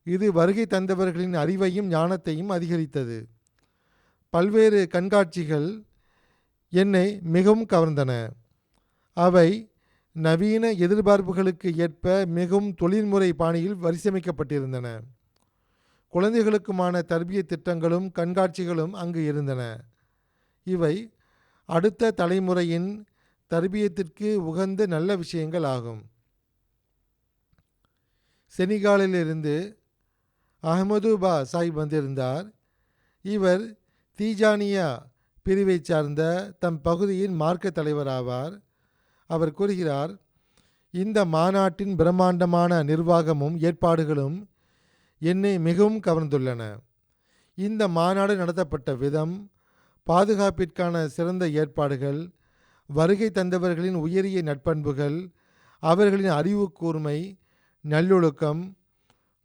இது வருகை தந்தவர்களின் அறிவையும் ஞானத்தையும் அதிகரித்தது. பல்வேறு கண்காட்சிகள் என்னை மிகவும் கவர்ந்தன. அவை நவீன எதிர்பார்ப்புகளுக்கு ஏற்ப மிகவும் தொழில்முறை பாணியில் வரிசையமைக்கப்பட்டிருந்தன. குழந்தைகளுக்குமான தர்பியத் திட்டங்களும் கண்காட்சிகளும் அங்கு இருந்தன. இவை அடுத்த தலைமுறையின் தர்பியத்திற்கு உகந்த நல்ல விஷயங்கள் ஆகும். செனிகாலிலிருந்து அஹமது பா சாஹிப் வந்திருந்தார். இவர் தீஜானியா பிரிவை சார்ந்த தம் பகுதியின் மார்க்க தலைவர் ஆவார். அவர் கூறுகிறார், இந்த மாநாட்டின் பிரம்மாண்டமான நிர்வாகமும் ஏற்பாடுகளும் என்னை மிகவும் கவர்ந்துள்ளன. இந்த மாநாடு நடத்தப்பட்ட விதம், பாதுகாப்பிற்கான சிறந்த ஏற்பாடுகள், வருகை தந்தவர்களின் உயரிய நட்பண்புகள், அவர்களின் அறிவு கூர்மை, நல்லொழுக்கம்,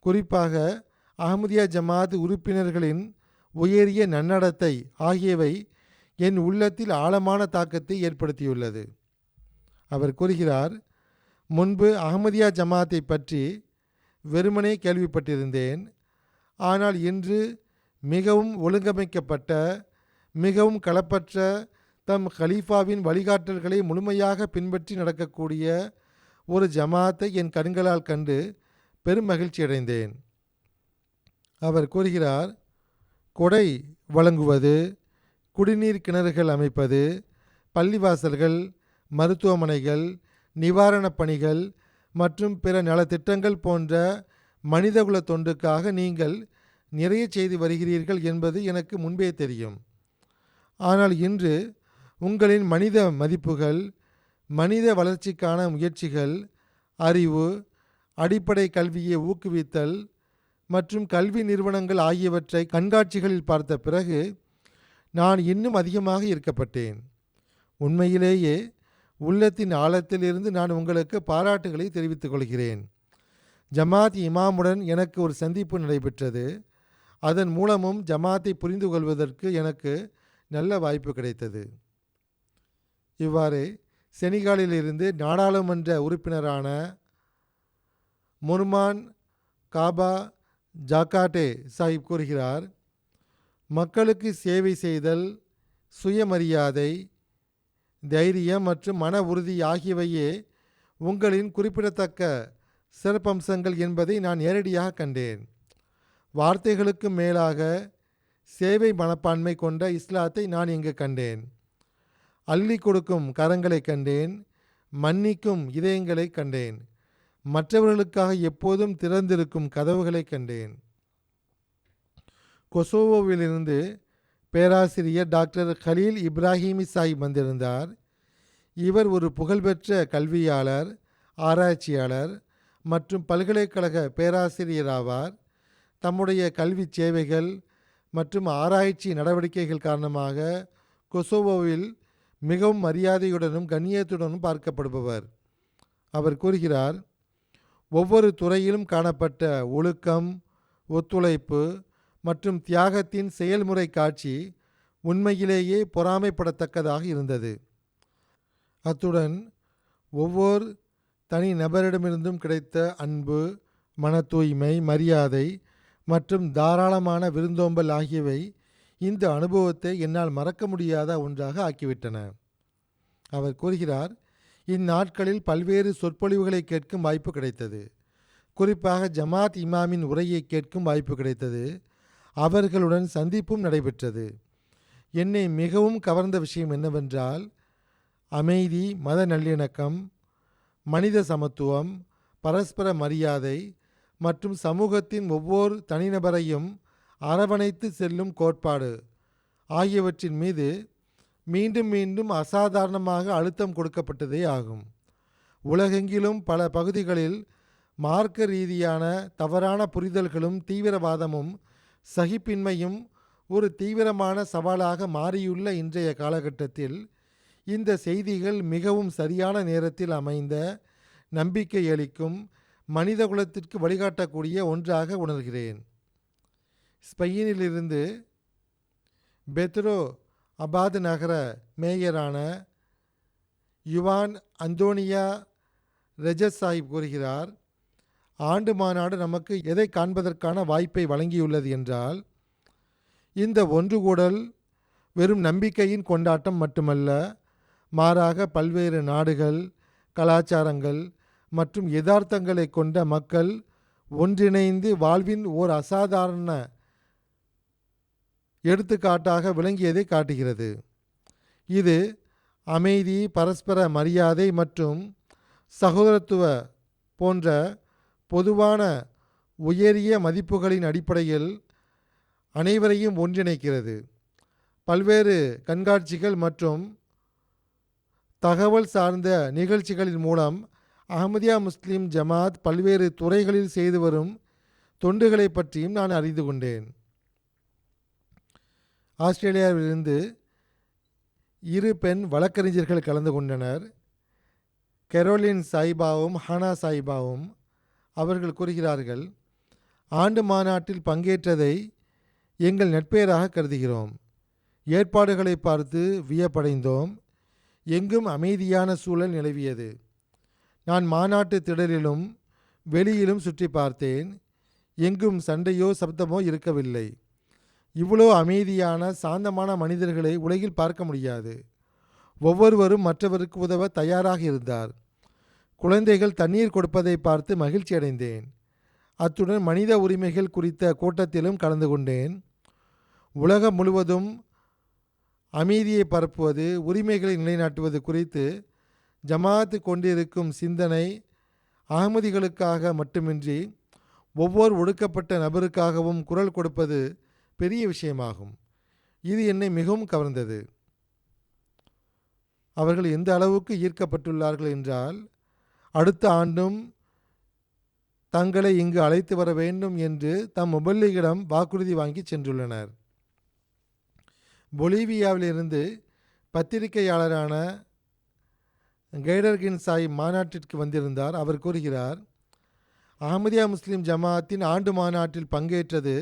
குறிப்பாக அஹ்மதியா ஜமாத் உறுப்பினர்களின் உயரிய நன்னடத்தை ஆகியவை என் உள்ளத்தில் ஆழமான தாக்கத்தை ஏற்படுத்தியுள்ளது. அவர் கூறுகிறார், முன்பு அஹ்மதியா ஜமாத்தை பற்றி வெறுமனே கேள்விப்பட்டிருந்தேன். ஆனால் இன்று மிகவும் ஒழுங்கமைக்கப்பட்ட, மிகவும் களப்பற்ற, தம் கலீஃபாவின் வழிகாட்டல்களை முழுமையாக பின்பற்றி நடக்கக்கூடிய ஒரு ஜமாத்தை என் கண்களால் கண்டு பெரும் மகிழ்ச்சி அடைந்தேன். அவர் கூறுகிறார், கொடை வழங்குவது, குடிநீர் கிணறுகள் அமைப்பது, பள்ளிவாசல்கள், மருத்துவமனைகள், நிவாரணப் பணிகள் மற்றும் பிற நலத்திட்டங்கள் போன்ற மனிதகுல தொண்டுக்காக நீங்கள் நிறைய செய்து வருகிறீர்கள் என்பது எனக்கு முன்பே தெரியும். ஆனால் இன்று உங்களின் மனித மதிப்புகள், மனித வளர்ச்சிக்கான முயற்சிகள், அறிவு, அடிப்படை கல்வியை ஊக்குவித்தல் மற்றும் கல்வி நிறுவனங்கள் ஆகியவற்றை கண்காட்சிகளில் பார்த்த பிறகு நான் இன்னும் அதிகமாக ஈர்க்கப்பட்டேன். உண்மையிலேயே உள்ளத்தின் ஆழத்திலிருந்து நான் உங்களுக்கு பாராட்டுகளை தெரிவித்துக் கொள்கிறேன். ஜமாத் இமாமுடன் எனக்கு ஒரு சந்திப்பு நடைபெற்றது. அதன் மூலமும் ஜமாத்தை புரிந்து கொள்வதற்கு எனக்கு நல்ல வாய்ப்பு கிடைத்தது. இவ்வாறு செனிகாலிலிருந்து நாடாளுமன்ற உறுப்பினரான முர்மான் காபா ஜாக்காட்டே சாஹிப் கூறுகிறார், மக்களுக்கு சேவை செய்தல், சுயமரியாதை, தைரியம் மற்றும் மன உறுதி ஆகியவையே உங்களின் குறிப்பிடத்தக்க சிறப்பம்சங்கள் என்பதை நான் நேரடியாக கண்டேன். வார்த்தைகளுக்கு மேலாக சேவை மனப்பான்மை கொண்ட இஸ்லாத்தை நான் இங்கு கண்டேன். அள்ளி கொடுக்கும் கரங்களை கண்டேன், மன்னிக்கும் இதயங்களை கண்டேன், மற்றவர்களுக்காக எப்போதும் திறந்திருக்கும் கதவுகளை கண்டேன். கொசோவோவிலிருந்து பேராசிரியர் டாக்டர் கலீல் இப்ராஹிமி சாஹிப் வந்திருந்தார். இவர் ஒரு புகழ்பெற்ற கல்வியாளர், ஆராய்ச்சியாளர் மற்றும் பல்கலைக்கழக பேராசிரியர் ஆவார். தம்முடைய கல்வி சேவைகள் மற்றும் ஆராய்ச்சி நடவடிக்கைகள் காரணமாக கொசோவோவில் மிகவும் மரியாதையுடனும் கண்ணியத்துடனும் பார்க்கப்படுபவர். அவர் கூறுகிறார், ஒவ்வொரு துறையிலும் காணப்பட்ட ஒழுக்கம், ஒத்துழைப்பு மற்றும் தியாகத்தின் செயல்முறை காட்சி உண்மையிலேயே பொறாமைப்படத்தக்கதாக இருந்தது. அத்துடன் ஒவ்வொரு தனி நபரிடமிருந்தும் கிடைத்த அன்பு, மன தூய்மை, மரியாதை மற்றும் தாராளமான விருந்தோம்பல் ஆகியவை இந்த அனுபவத்தை என்னால் மறக்க முடியாத ஒன்றாக ஆக்கிவிட்டன. அவர் கூறுகிறார், இந்நாட்களில் பல்வேறு சொற்பொழிவுகளை கேட்கும் வாய்ப்பு கிடைத்தது. குறிப்பாக ஜமாத் இமாமின் உரையை கேட்கும் வாய்ப்பு கிடைத்தது. அவர்களுடன் சந்திப்பும் நடைபெற்றது. என்னை மிகவும் கவர்ந்த விஷயம் என்னவென்றால், அமைதி, மத நல்லிணக்கம், மனித சமத்துவம், பரஸ்பர மரியாதை மற்றும் சமூகத்தின் ஒவ்வொரு தனிநபரையும் அரவணைத்து செல்லும் கோட்பாடு ஆகியவற்றின் மீது மீண்டும் மீண்டும் அசாதாரணமாக அழுத்தம் கொடுக்கப்பட்டதே ஆகும். உலகெங்கிலும் பல பகுதிகளில் மார்க்க ரீதியான தவறான புரிதல்களும் தீவிரவாதமும் சகிப்பின்மையும் ஒரு தீவிரமான சவாலாக மாறியுள்ள இன்றைய காலகட்டத்தில் இந்த செய்திகள் மிகவும் சரியான நேரத்தில் அமைந்த, நம்பிக்கை அளிக்கும், மனித குலத்திற்கு வழிகாட்டக்கூடிய ஒன்றாக உணர்கிறேன். ஸ்பெயினிலிருந்து பெத்ரோ அபாத் நகர மேயரான யுவான் அந்தோனியா ரெஜஸ் சாஹிப் கூறுகிறார், ஆண்டு மாநாடு நமக்கு எதை காண்பதற்கான வாய்ப்பை வழங்கியுள்ளது என்றால், இந்த ஒன்றுகூடல் வெறும் நம்பிக்கையின் கொண்டாட்டம் மட்டுமல்ல, மாறாக பல்வேறு நாடுகள், கலாச்சாரங்கள் மற்றும் யதார்த்தங்களை கொண்ட மக்கள் ஒன்றிணைந்து வாழ்வின் ஓர் அசாதாரண எடுத்துக்காட்டாக விளங்கியதை காட்டுகிறது. இது அமைதி, பரஸ்பர மரியாதை மற்றும் சகோதரத்துவ போன்ற பொதுவான உயரிய மதிப்புகளின் அடிப்படையில் அனைவரையும் ஒன்றிணைக்கிறது. பல்வேறு கண்காட்சிகள் மற்றும் தகவல் சார்ந்த நிகழ்ச்சிகளின் மூலம் அஹமதியா முஸ்லிம் ஜமாத் பல்வேறு துறைகளில் செய்து வரும் தொண்டுகளை பற்றியும் நான் அறிந்து கொண்டேன். ஆஸ்திரேலியாவிலிருந்து 2 பெண் வழக்கறிஞர்கள் கலந்து கொண்டனர். கெரோலின் சாயிபாவும் ஹானா சாயிபாவும். அவர்கள் கூறுகிறார்கள், ஆண்டு மாநாட்டில் பங்கேற்றதை எங்கள் நட்பெயராக கருதுகிறோம். ஏற்பாடுகளை பார்த்து வியப்படைந்தோம். எங்கும் அமைதியான சூழல் நிலவியது. நான் மாநாட்டு திடலிலும் வெளியிலும் சுற்றி பார்த்தேன். எங்கும் சண்டையோ சப்தமோ இருக்கவில்லை. இவ்வளோ அமைதியான சாந்தமான மனிதர்களை உலகில் பார்க்க முடியாது. ஒவ்வொருவரும் மற்றவருக்கு உதவ தயாராக இருந்தார். குழந்தைகள் தண்ணீர் கொடுப்பதை பார்த்து மகிழ்ச்சி அடைந்தேன். அத்துடன் மனித உரிமைகள் குறித்த கூட்டத்திலும் கலந்து கொண்டேன். உலகம் முழுவதும் அமைதியை பரப்புவது, உரிமைகளை நிலைநாட்டுவது குறித்து ஜமாத் கொண்டிருக்கும் சிந்தனை அகமதிகளுக்காக மட்டுமின்றி ஒவ்வொரு ஒடுக்கப்பட்ட நபருக்காகவும் குரல் கொடுப்பது பெரிய விஷயமாகும். இது என்னை மிகவும் கவர்ந்தது. அவர்கள் எந்த அளவுக்கு ஈர்க்கப்பட்டுள்ளார்கள் என்றால், அடுத்த ஆண்டும் தங்களை இங்கு அழைத்து வர வேண்டும் என்று தம் முபல்லிகிடம் வாக்குறுதி வாங்கி சென்றுள்ளனர். பொலிவியாவிலிருந்து பத்திரிகையாளரான கைடர்கின் சாய் மாநாட்டிற்கு வந்திருந்தார். அவர் கூறுகிறார், அஹமதியா முஸ்லிம் ஜமாத்தின் ஆண்டு மாநாட்டில் பங்கேற்றது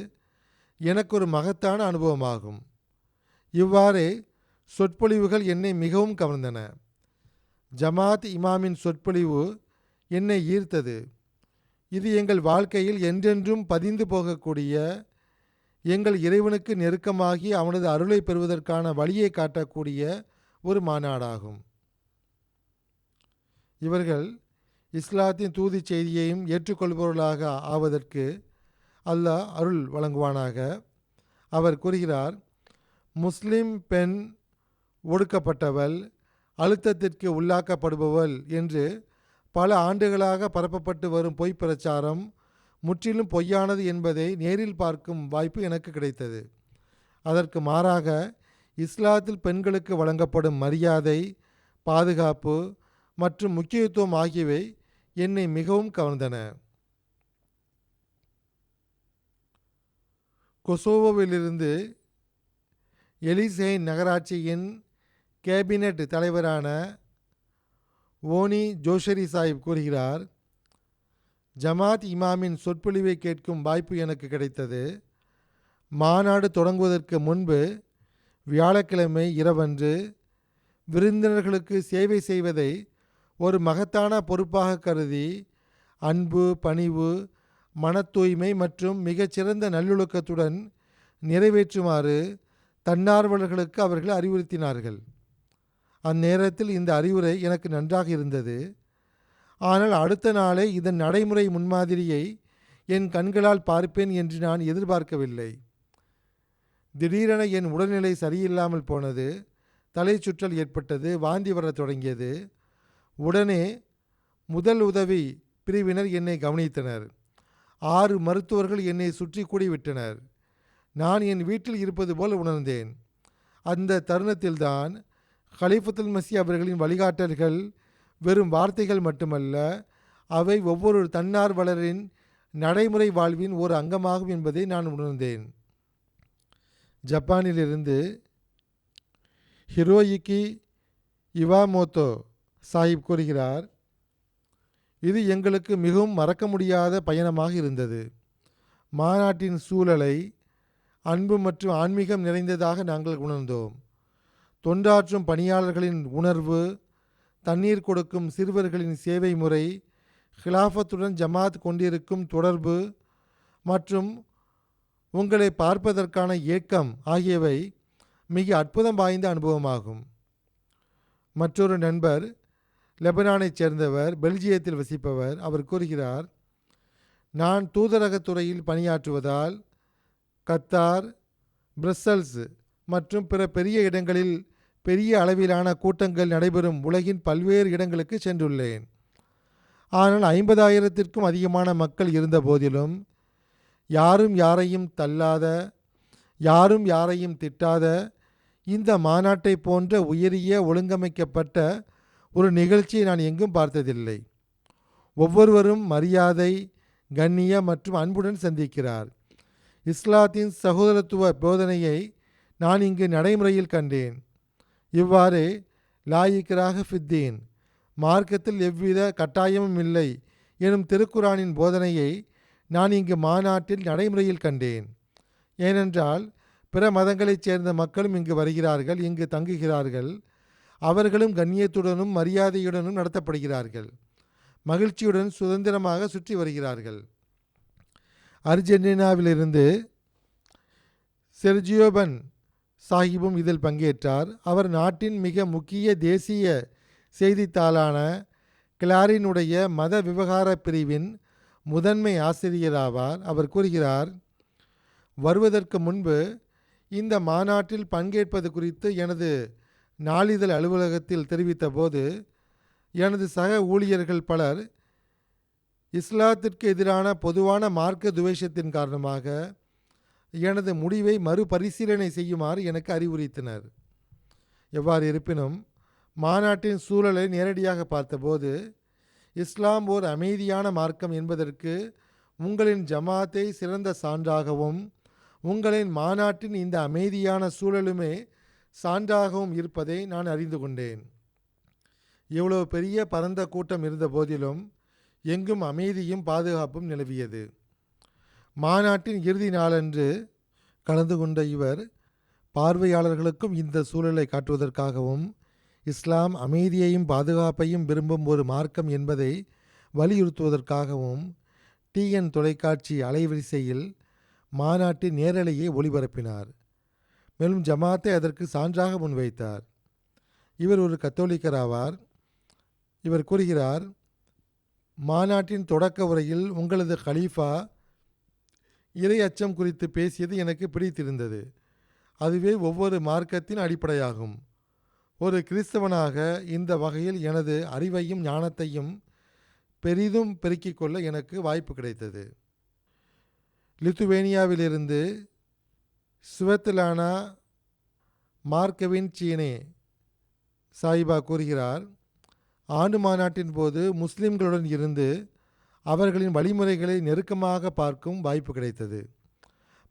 எனக்கு ஒரு மகத்தான அனுபவமாகும். இவ்வாறே சொற்பொழிவுகள் என்னை மிகவும் கவர்ந்தன. ஜமாத் இமாமின் சொற்பொழிவு என்னை ஈர்த்தது. இது எங்கள் வாழ்க்கையில் என்றென்றும் பதிந்து போகக்கூடிய, எங்கள் இறைவனுக்கு நெருக்கமாகி அவனது அருளை பெறுவதற்கான வழியை காட்டக்கூடிய ஒரு மாநாடாகும். இவர்கள் இஸ்லாத்தின் தூது செய்தியையும் ஏற்றுக்கொள்பவர்களாக ஆவதற்கு அல்லாஹ் அருள் வழங்குவானாக. அவர் கூறுகிறார், முஸ்லிம் பெண் ஒடுக்கப்பட்டவள், அழுத்தத்திற்கு உள்ளாக்கப்படுபவள் என்று பல ஆண்டுகளாக பரப்பப்பட்டு வரும் பொய் பிரச்சாரம் முற்றிலும் பொய்யானது என்பதை நேரில் பார்க்கும் வாய்ப்பு எனக்கு கிடைத்தது. அதற்கு மாறாக இஸ்லாத்தில் பெண்களுக்கு வழங்கப்படும் மரியாதை, பாதுகாப்பு மற்றும் முக்கியத்துவம் ஆகியவை என்னை மிகவும் கவர்ந்தன. கொசோவோவிலிருந்து எலிசேன் நகராட்சியின் கேபினட் தலைவரான ஓனி ஜோஷரி சாஹிப் கூறுகிறார், ஜமாத் இமாமின் சொற்பொழிவை கேட்கும் வாய்ப்பு எனக்கு கிடைத்தது. மாநாடு தொடங்குவதற்கு முன்பு வியாழக்கிழமை இரவன்று விருந்தினர்களுக்கு சேவை செய்வதை ஒரு மகத்தான பொறுப்பாக கருதி அன்பு, பணிவு, மன தூய்மை மற்றும் மிகச்சிறந்த நல்லொழுக்கத்துடன் நிறைவேற்றுமாறு தன்னார்வலர்களுக்கு அவர்கள் அறிவுறுத்தினார்கள். அந்நேரத்தில் இந்த அறிவுரை எனக்கு நன்றாக இருந்தது. ஆனால் அடுத்த நாளே இதன் நடைமுறை முன்மாதிரியை என் கண்களால் பார்ப்பேன் என்று நான் எதிர்பார்க்கவில்லை. திடீரென என் உடல்நிலை சரியில்லாமல் போனது. தலை சுற்றல் ஏற்பட்டது. வாந்தி வரத் தொடங்கியது. உடனே முதல் உதவி பிரிவினர் என்னை கவனித்தனர். 6 மருத்துவர்கள் என்னை சுற்றி கூடிவிட்டனர். நான் என் வீட்டில் இருப்பது போல் உணர்ந்தேன். அந்த தருணத்தில்தான் கலீஃபத்துல் மஸீஹ் அவர்களின் வழிகாட்டல்கள் வெறும் வார்த்தைகள் மட்டுமல்ல, அவை ஒவ்வொரு தன்னார்வலரின் நடைமுறை வாழ்வின் ஒரு அங்கமாகும் என்பதை நான் உணர்ந்தேன். ஜப்பானிலிருந்து ஹிரோயிகி இவாமோட்டோ சாஹிப் கூறுகிறார், இது எங்களுக்கு மிகவும் மறக்க முடியாத பயணமாக இருந்தது. மாநாட்டின் சூழலை அன்பு மற்றும் ஆன்மீகம் நிறைந்ததாக நாங்கள் உணர்ந்தோம். தொண்டாற்றும் பணியாளர்களின் உணர்வு, தண்ணீர் கொடுக்கும் சிறுவர்களின் சேவை முறை, ஹிலாஃபத்துடன் ஜமாத் கொண்டிருக்கும் தொடர்பு மற்றும் உங்களை பார்ப்பதற்கான ஏக்கம் ஆகியவை மிக அற்புதம் வாய்ந்த அனுபவமாகும். மற்றொரு நண்பர் லெபனானைச் சேர்ந்தவர், பெல்ஜியத்தில் வசிப்பவர். அவர் கூறுகிறார், நான் தூதரகத் துறையில் பணியாற்றுவதால் கத்தார், பிரசல்ஸ் மற்றும் பிற பெரிய இடங்களில் பெரிய அளவிலான கூட்டங்கள் நடைபெறும் உலகின் பல்வேறு இடங்களுக்கு சென்றுள்ளேன். ஆனால் 50,000த்திற்கும் அதிகமான மக்கள் இருந்த போதிலும் யாரும் யாரையும் தள்ளாத, யாரும் யாரையும் திட்டாத இந்த மாநாட்டை போன்ற உயரிய ஒழுங்கமைக்கப்பட்ட ஒரு நிகழ்ச்சியை நான் எங்கும் பார்த்ததில்லை. ஒவ்வொருவரும் மரியாதை, கண்ணியம் மற்றும் அன்புடன் சந்திக்கிறார். இஸ்லாத்தின் சகோதரத்துவ போதனையை நான் இங்கு நடைமுறையில் கண்டேன். இவ்வாறு லா இக்ராஹ ஃபித்தீன், மார்க்கத்தில் எவ்வித கட்டாயமும் இல்லை எனும் திருக்குரானின் போதனையை நான் இங்கு மாநாட்டில் நடைமுறையில் கண்டேன். ஏனென்றால் பிற மதங்களைச் சேர்ந்த மக்களும் இங்கு வருகிறார்கள், இங்கு தங்குகிறார்கள். அவர்களும் கண்ணியத்துடனும் மரியாதையுடனும் நடத்தப்படுகிறார்கள். மகிழ்ச்சியுடன் சுதந்திரமாக சுற்றி வருகிறார்கள். அர்ஜென்டினாவிலிருந்து செர்ஜியோபன் சாஹிபும் இதில் பங்கேற்றார். அவர் நாட்டின் மிக முக்கிய தேசிய செய்தித்தாளான கிளாரினுடைய மத விவகார பிரிவின் முதன்மை ஆசிரியராவார். அவர் கூறுகிறார், வருவதற்கு முன்பு இந்த மாநாட்டில் பங்கேற்பது குறித்து எனது நாளிதழ் அலுவலகத்தில் தெரிவித்த போது எனது சக ஊழியர்கள் பலர் இஸ்லாத்திற்கு எதிரான பொதுவான மார்க்க துவேஷத்தின் காரணமாக எனது முடிவை மறுபரிசீலனை செய்யுமாறு எனக்கு அறிவுறுத்தினர். எவ்வாறு இருப்பினும் மாநாட்டின் சூழலை நேரடியாக பார்த்தபோது இஸ்லாம் ஓர் அமைதியான மார்க்கம் என்பதற்கு உங்களின் ஜமாத்தை சிறந்த சான்றாகவும் உங்களின் மாநாட்டின் இந்த அமைதியான சூழலுமே சான்றாகவும் இருப்பதை நான் அறிந்து கொண்டேன். இவ்வளவு பெரிய பரந்த கூட்டம் இருந்த போதிலும் எங்கும் அமைதியும் பாதுகாப்பும் நிலவியது. மாநாட்டின் இறுதி நாளன்று கலந்து கொண்ட இவர் பார்வையாளர்களுக்கும் இந்த சூழலை காட்டுவதற்காகவும் இஸ்லாம் அமைதியையும் பாதுகாப்பையும் விரும்பும் ஒரு மார்க்கம் என்பதை வலியுறுத்துவதற்காகவும் டிஎன் தொலைக்காட்சி அலைவரிசையில் மாநாட்டின் நேரலையை ஒளிபரப்பினார். மேலும் ஜமாத்தை அதற்கு சான்றாக முன்வைத்தார். இவர் ஒரு கத்தோலிக்கர் ஆவார். இவர் கூறுகிறார், மாநாட்டின் தொடக்க உரையில் உங்களது கலீஃபா இறை அச்சம் குறித்து பேசியது எனக்கு பிடித்திருந்தது. அதுவே ஒவ்வொரு மார்க்கத்தின் அடிப்படையாகும். ஒரு கிறிஸ்தவனாக இந்த வகையில் எனது அறிவையும் ஞானத்தையும் பெரிதும் பெருக்கிக் கொள்ள எனக்கு வாய்ப்பு கிடைத்தது. லித்துவேனியாவிலிருந்து ஸ்வெத்லானா மார்க்கவின் சீனே சாயிபா கூறுகிறார், ஆண்டு மாநாட்டின் போது முஸ்லிம்களுடன் இருந்து அவர்களின் வழிமுறைகளை நெருக்கமாக பார்க்கும் வாய்ப்பு கிடைத்தது.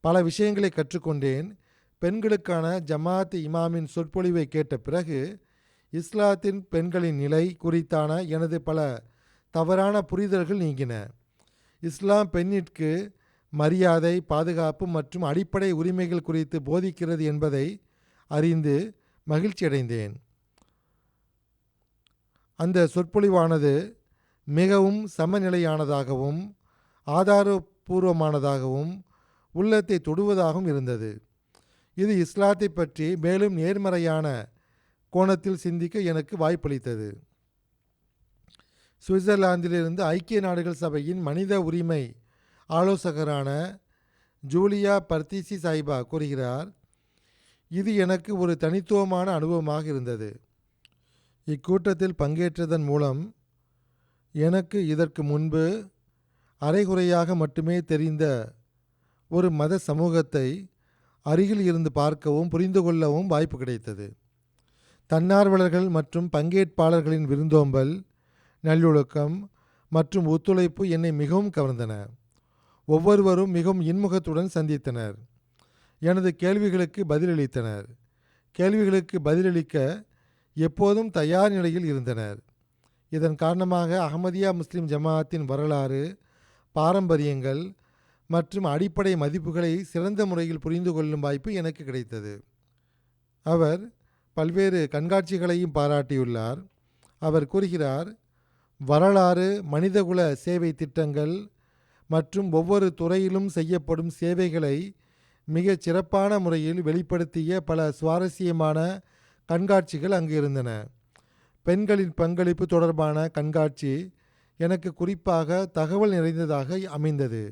பல விஷயங்களை கற்றுக்கொண்டேன். பெண்களுக்கான ஜமாத் இமாமின் சொற்பொழிவை கேட்ட பிறகு இஸ்லாத்தின் பெண்களின் நிலை குறித்தான எனது பல தவறான புரிதல்கள் நீங்கின. இஸ்லாம் பெண்ணிற்கு மரியாதை, பாதுகாப்பு மற்றும் அடிப்படை உரிமைகள் குறித்து போதிக்கிறது என்பதை அறிந்து மகிழ்ச்சியடைந்தேன். அந்த சொற்பொழிவானது மிகவும் சமநிலையானதாகவும் ஆதாரபூர்வமானதாகவும் உள்ளத்தை தொடுவதாகவும் இருந்தது. இது இஸ்லாத்தை பற்றி மேலும் நேர்மறையான கோணத்தில் சிந்திக்க எனக்கு வாய்ப்பளித்தது. சுவிட்சர்லாந்திலிருந்து ஐக்கிய நாடுகள் சபையின் மனித உரிமை ஆலோசகரான ஜூலியா பர்தீசி சாயிபா கூறுகிறார், இது எனக்கு ஒரு தனித்துவமான அனுபவமாக இருந்தது. இக்கூட்டத்தில் பங்கேற்றதன் மூலம் எனக்கு இதற்கு முன்பு அரைகுறையாக மட்டுமே தெரிந்த ஒரு மத சமூகத்தை அருகில் இருந்து பார்க்கவும் புரிந்து கொள்ளவும் வாய்ப்பு கிடைத்தது. தன்னார்வலர்கள் மற்றும் பங்கேற்பாளர்களின் விருந்தோம்பல், நல்லொழுக்கம் மற்றும் ஒத்துழைப்பு என்னை மிகவும் கவர்ந்தன. ஒவ்வொருவரும் மிகவும் இன்முகத்துடன் சந்தித்தனர். எனது கேள்விகளுக்கு பதிலளித்தனர். கேள்விகளுக்கு பதிலளிக்க எப்போதும் தயார் நிலையில் இருந்தனர். இதன் காரணமாக அஹமதியா முஸ்லிம் ஜமாஅத்தின் வரலாறு, பாரம்பரியங்கள் மற்றும் அடிப்படை மதிப்புகளை சிறந்த முறையில் புரிந்து கொள்ளும் வாய்ப்பு எனக்கு கிடைத்தது. அவர் பல்வேறு கண்காட்சிகளையும் பாராட்டியுள்ளார். அவர் கூறுகிறார், வரலாறு, மனிதகுல சேவை திட்டங்கள் மற்றும் ஒவ்வொரு துறையிலும் செய்யப்படும் சேவைகளை மிகச் சிறப்பான முறையில் வெளிப்படுத்திய பல சுவாரஸ்யமான கண்காட்சிகள் அங்கு இருந்தன. பெண்களின் பங்களிப்பு தொடர்பான கண்காட்சி எனக்கு குறிப்பாக தகவல் நிறைந்ததாக அமைந்தது.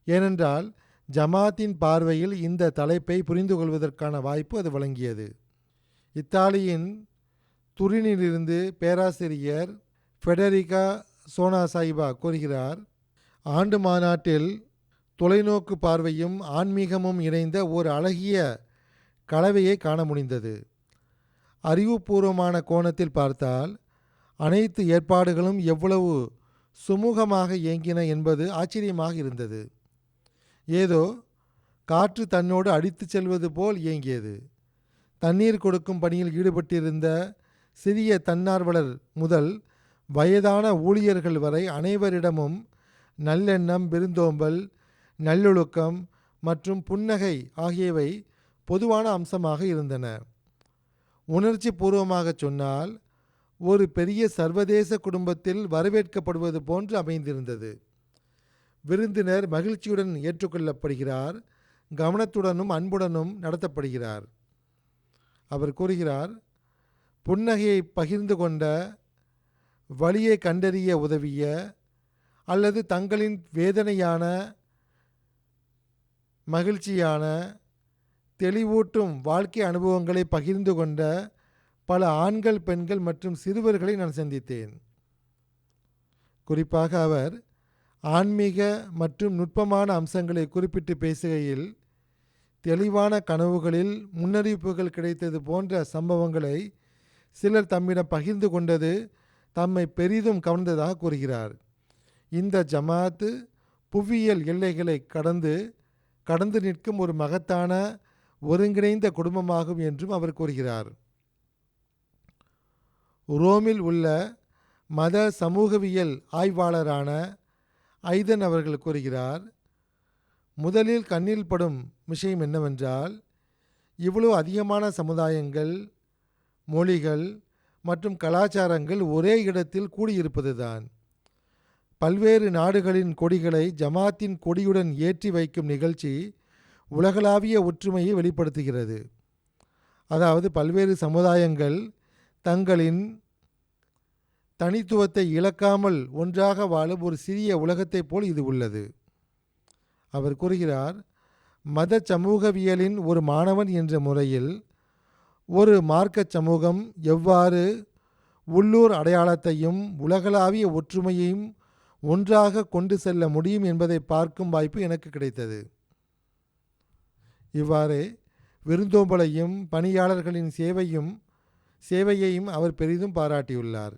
ஏனென்றால் ஜமாத்தின் பார்வையில் இந்த தலைப்பை புரிந்து கொள்வதற்கான வாய்ப்பு அது வழங்கியது. இத்தாலியின் துரினிலிருந்து பேராசிரியர் ஃபெடரிகா சோனாசாய்பா கூறுகிறார், ஆண்டு மாநாட்டில் தொலைநோக்கு பார்வையும் ஆன்மீகமும் இணைந்த ஒரு அழகிய கலவையை காண முடிந்தது. அறிவுபூர்வமான கோணத்தில் பார்த்தால் அனைத்து ஏற்பாடுகளும் எவ்வளவு சுமூகமாக இயங்கின என்பது ஆச்சரியமாக இருந்தது. ஏதோ காற்று தன்னோடு அடித்து செல்வது போல் இயங்கியது. தண்ணீர் கொடுக்கும் பணியில் ஈடுபட்டிருந்த சிறிய தன்னார்வலர் முதல் வயதான ஊழியர்கள் வரை அனைவரிடமும் நல்லெண்ணம், விருந்தோம்பல், நல்லொழுக்கம் மற்றும் புன்னகை ஆகியவை பொதுவான அம்சமாக இருந்தன. உணர்ச்சி பூர்வமாக சொன்னால் ஒரு பெரிய சர்வதேச குடும்பத்தில் வரவேற்கப்படுவது போன்று அமைந்திருந்தது. விருந்தினர் மகிழ்ச்சியுடன் ஏற்றுக்கொள்ளப்படுகிறார், கவனத்துடனும் அன்புடனும் நடத்தப்படுகிறார். அவர் கூறுகிறார், புன்னகையை பகிர்ந்து கொண்ட, வழியை கண்டறிய உதவிய அல்லது தங்களின் வேதனையான, மகிழ்ச்சியான, தெளிவூட்டும் வாழ்க்கை அனுபவங்களை பகிர்ந்து கொண்ட பல ஆண்கள், பெண்கள் மற்றும் சிறுவர்களை நான் சந்தித்தேன். குறிப்பாக அவர் ஆன்மீக மற்றும் நுட்பமான அம்சங்களை குறிப்பிட்டு பேசுகையில், தெளிவான கனவுகளில் முன்னறிவிப்புகள் கிடைத்தது போன்ற சம்பவங்களை சிலர் தம்மிடம் பகிர்ந்து கொண்டது தம்மை பெரிதும் கவர்ந்ததாக கூறுகிறார். இந்த ஜமாத்து புவியியல் எல்லைகளை கடந்து நிற்கும் ஒரு மகத்தான ஒருங்கிணைந்த குடும்பமாகும் என்றும் அவர் கூறுகிறார். ரோமில் உள்ள மத சமூகவியல் ஆய்வாளரான ஐதன் அவர்கள் கூறுகிறார், முதலில் கண்ணில் படும் விஷயம் என்னவென்றால், இவ்வளவு அதிகமான சமுதாயங்கள், மொழிகள் மற்றும் கலாச்சாரங்கள் ஒரே இடத்தில் கூடியிருப்பதுதான். பல்வேறு நாடுகளின் கொடிகளை ஜமாத்தின் கொடியுடன் ஏற்றி வைக்கும் நிகழ்ச்சி உலகளாவிய ஒற்றுமையை வெளிப்படுத்துகிறது. அதாவது பல்வேறு சமுதாயங்கள் தங்களின் தனித்துவத்தை இழக்காமல் ஒன்றாக வாழும் ஒரு சிறிய உலகத்தைப் போல் இது உள்ளது. அவர் கூறுகிறார், மத சமூகவியலின் ஒரு மாணவன் என்ற முறையில் ஒரு மார்க்க சமூகம் எவ்வாறு உள்ளூர் அடையாளத்தையும் உலகளாவிய ஒற்றுமையையும் ஒன்றாக கொண்டு செல்ல முடியும் என்பதை பார்க்கும் வாய்ப்பு எனக்கு கிடைத்தது. இவ்வாறே விருந்தோம்பலையும் பணியாளர்களின் சேவையையும் அவர் பெரிதும் பாராட்டியுள்ளார்.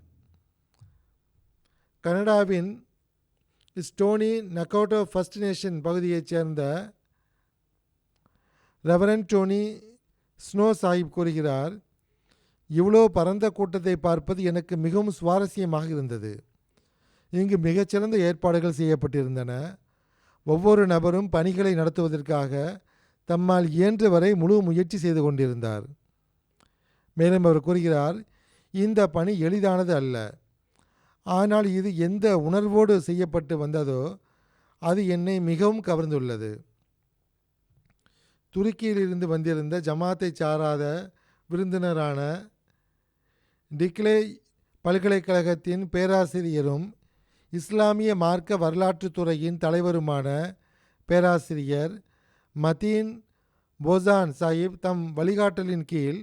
கனடாவின் ஸ்டோனி நக்கோட்டோ ஃபர்ஸ்ட் நேஷன் பகுதியைச் சேர்ந்த ரெவரண்ட் டோனி ஸ்னோ சாஹிப் கூறுகிறார், இவ்வளோ பரந்த கூட்டத்தை பார்ப்பது எனக்கு மிகவும் சுவாரஸ்யமாக இருந்தது. இங்கு மிகச்சிறந்த ஏற்பாடுகள் செய்யப்பட்டிருந்தன. ஒவ்வொரு நபரும் பணிகளை நடத்துவதற்காக தம்மால் இயன்றவரை முழு முயற்சி செய்து கொண்டிருந்தார். மேலும் அவர் கூறுகிறார், இந்த பணி எளிதானது அல்ல. ஆனால் இது எந்த உணர்வோடு செய்யப்பட்டு வந்ததோ அது என்னை மிகவும் கவர்ந்துள்ளது. துருக்கியிலிருந்து வந்திருந்த ஜமாத்தை சாராத விருந்தினரான டிக்லே பல்கலைக்கழகத்தின் பேராசிரியரும் இஸ்லாமிய மார்க்க வரலாற்றுத்துறையின் தலைவருமான பேராசிரியர் மதீன் போசான் சாஹிப் தம் வழிகாட்டலின் கீழ்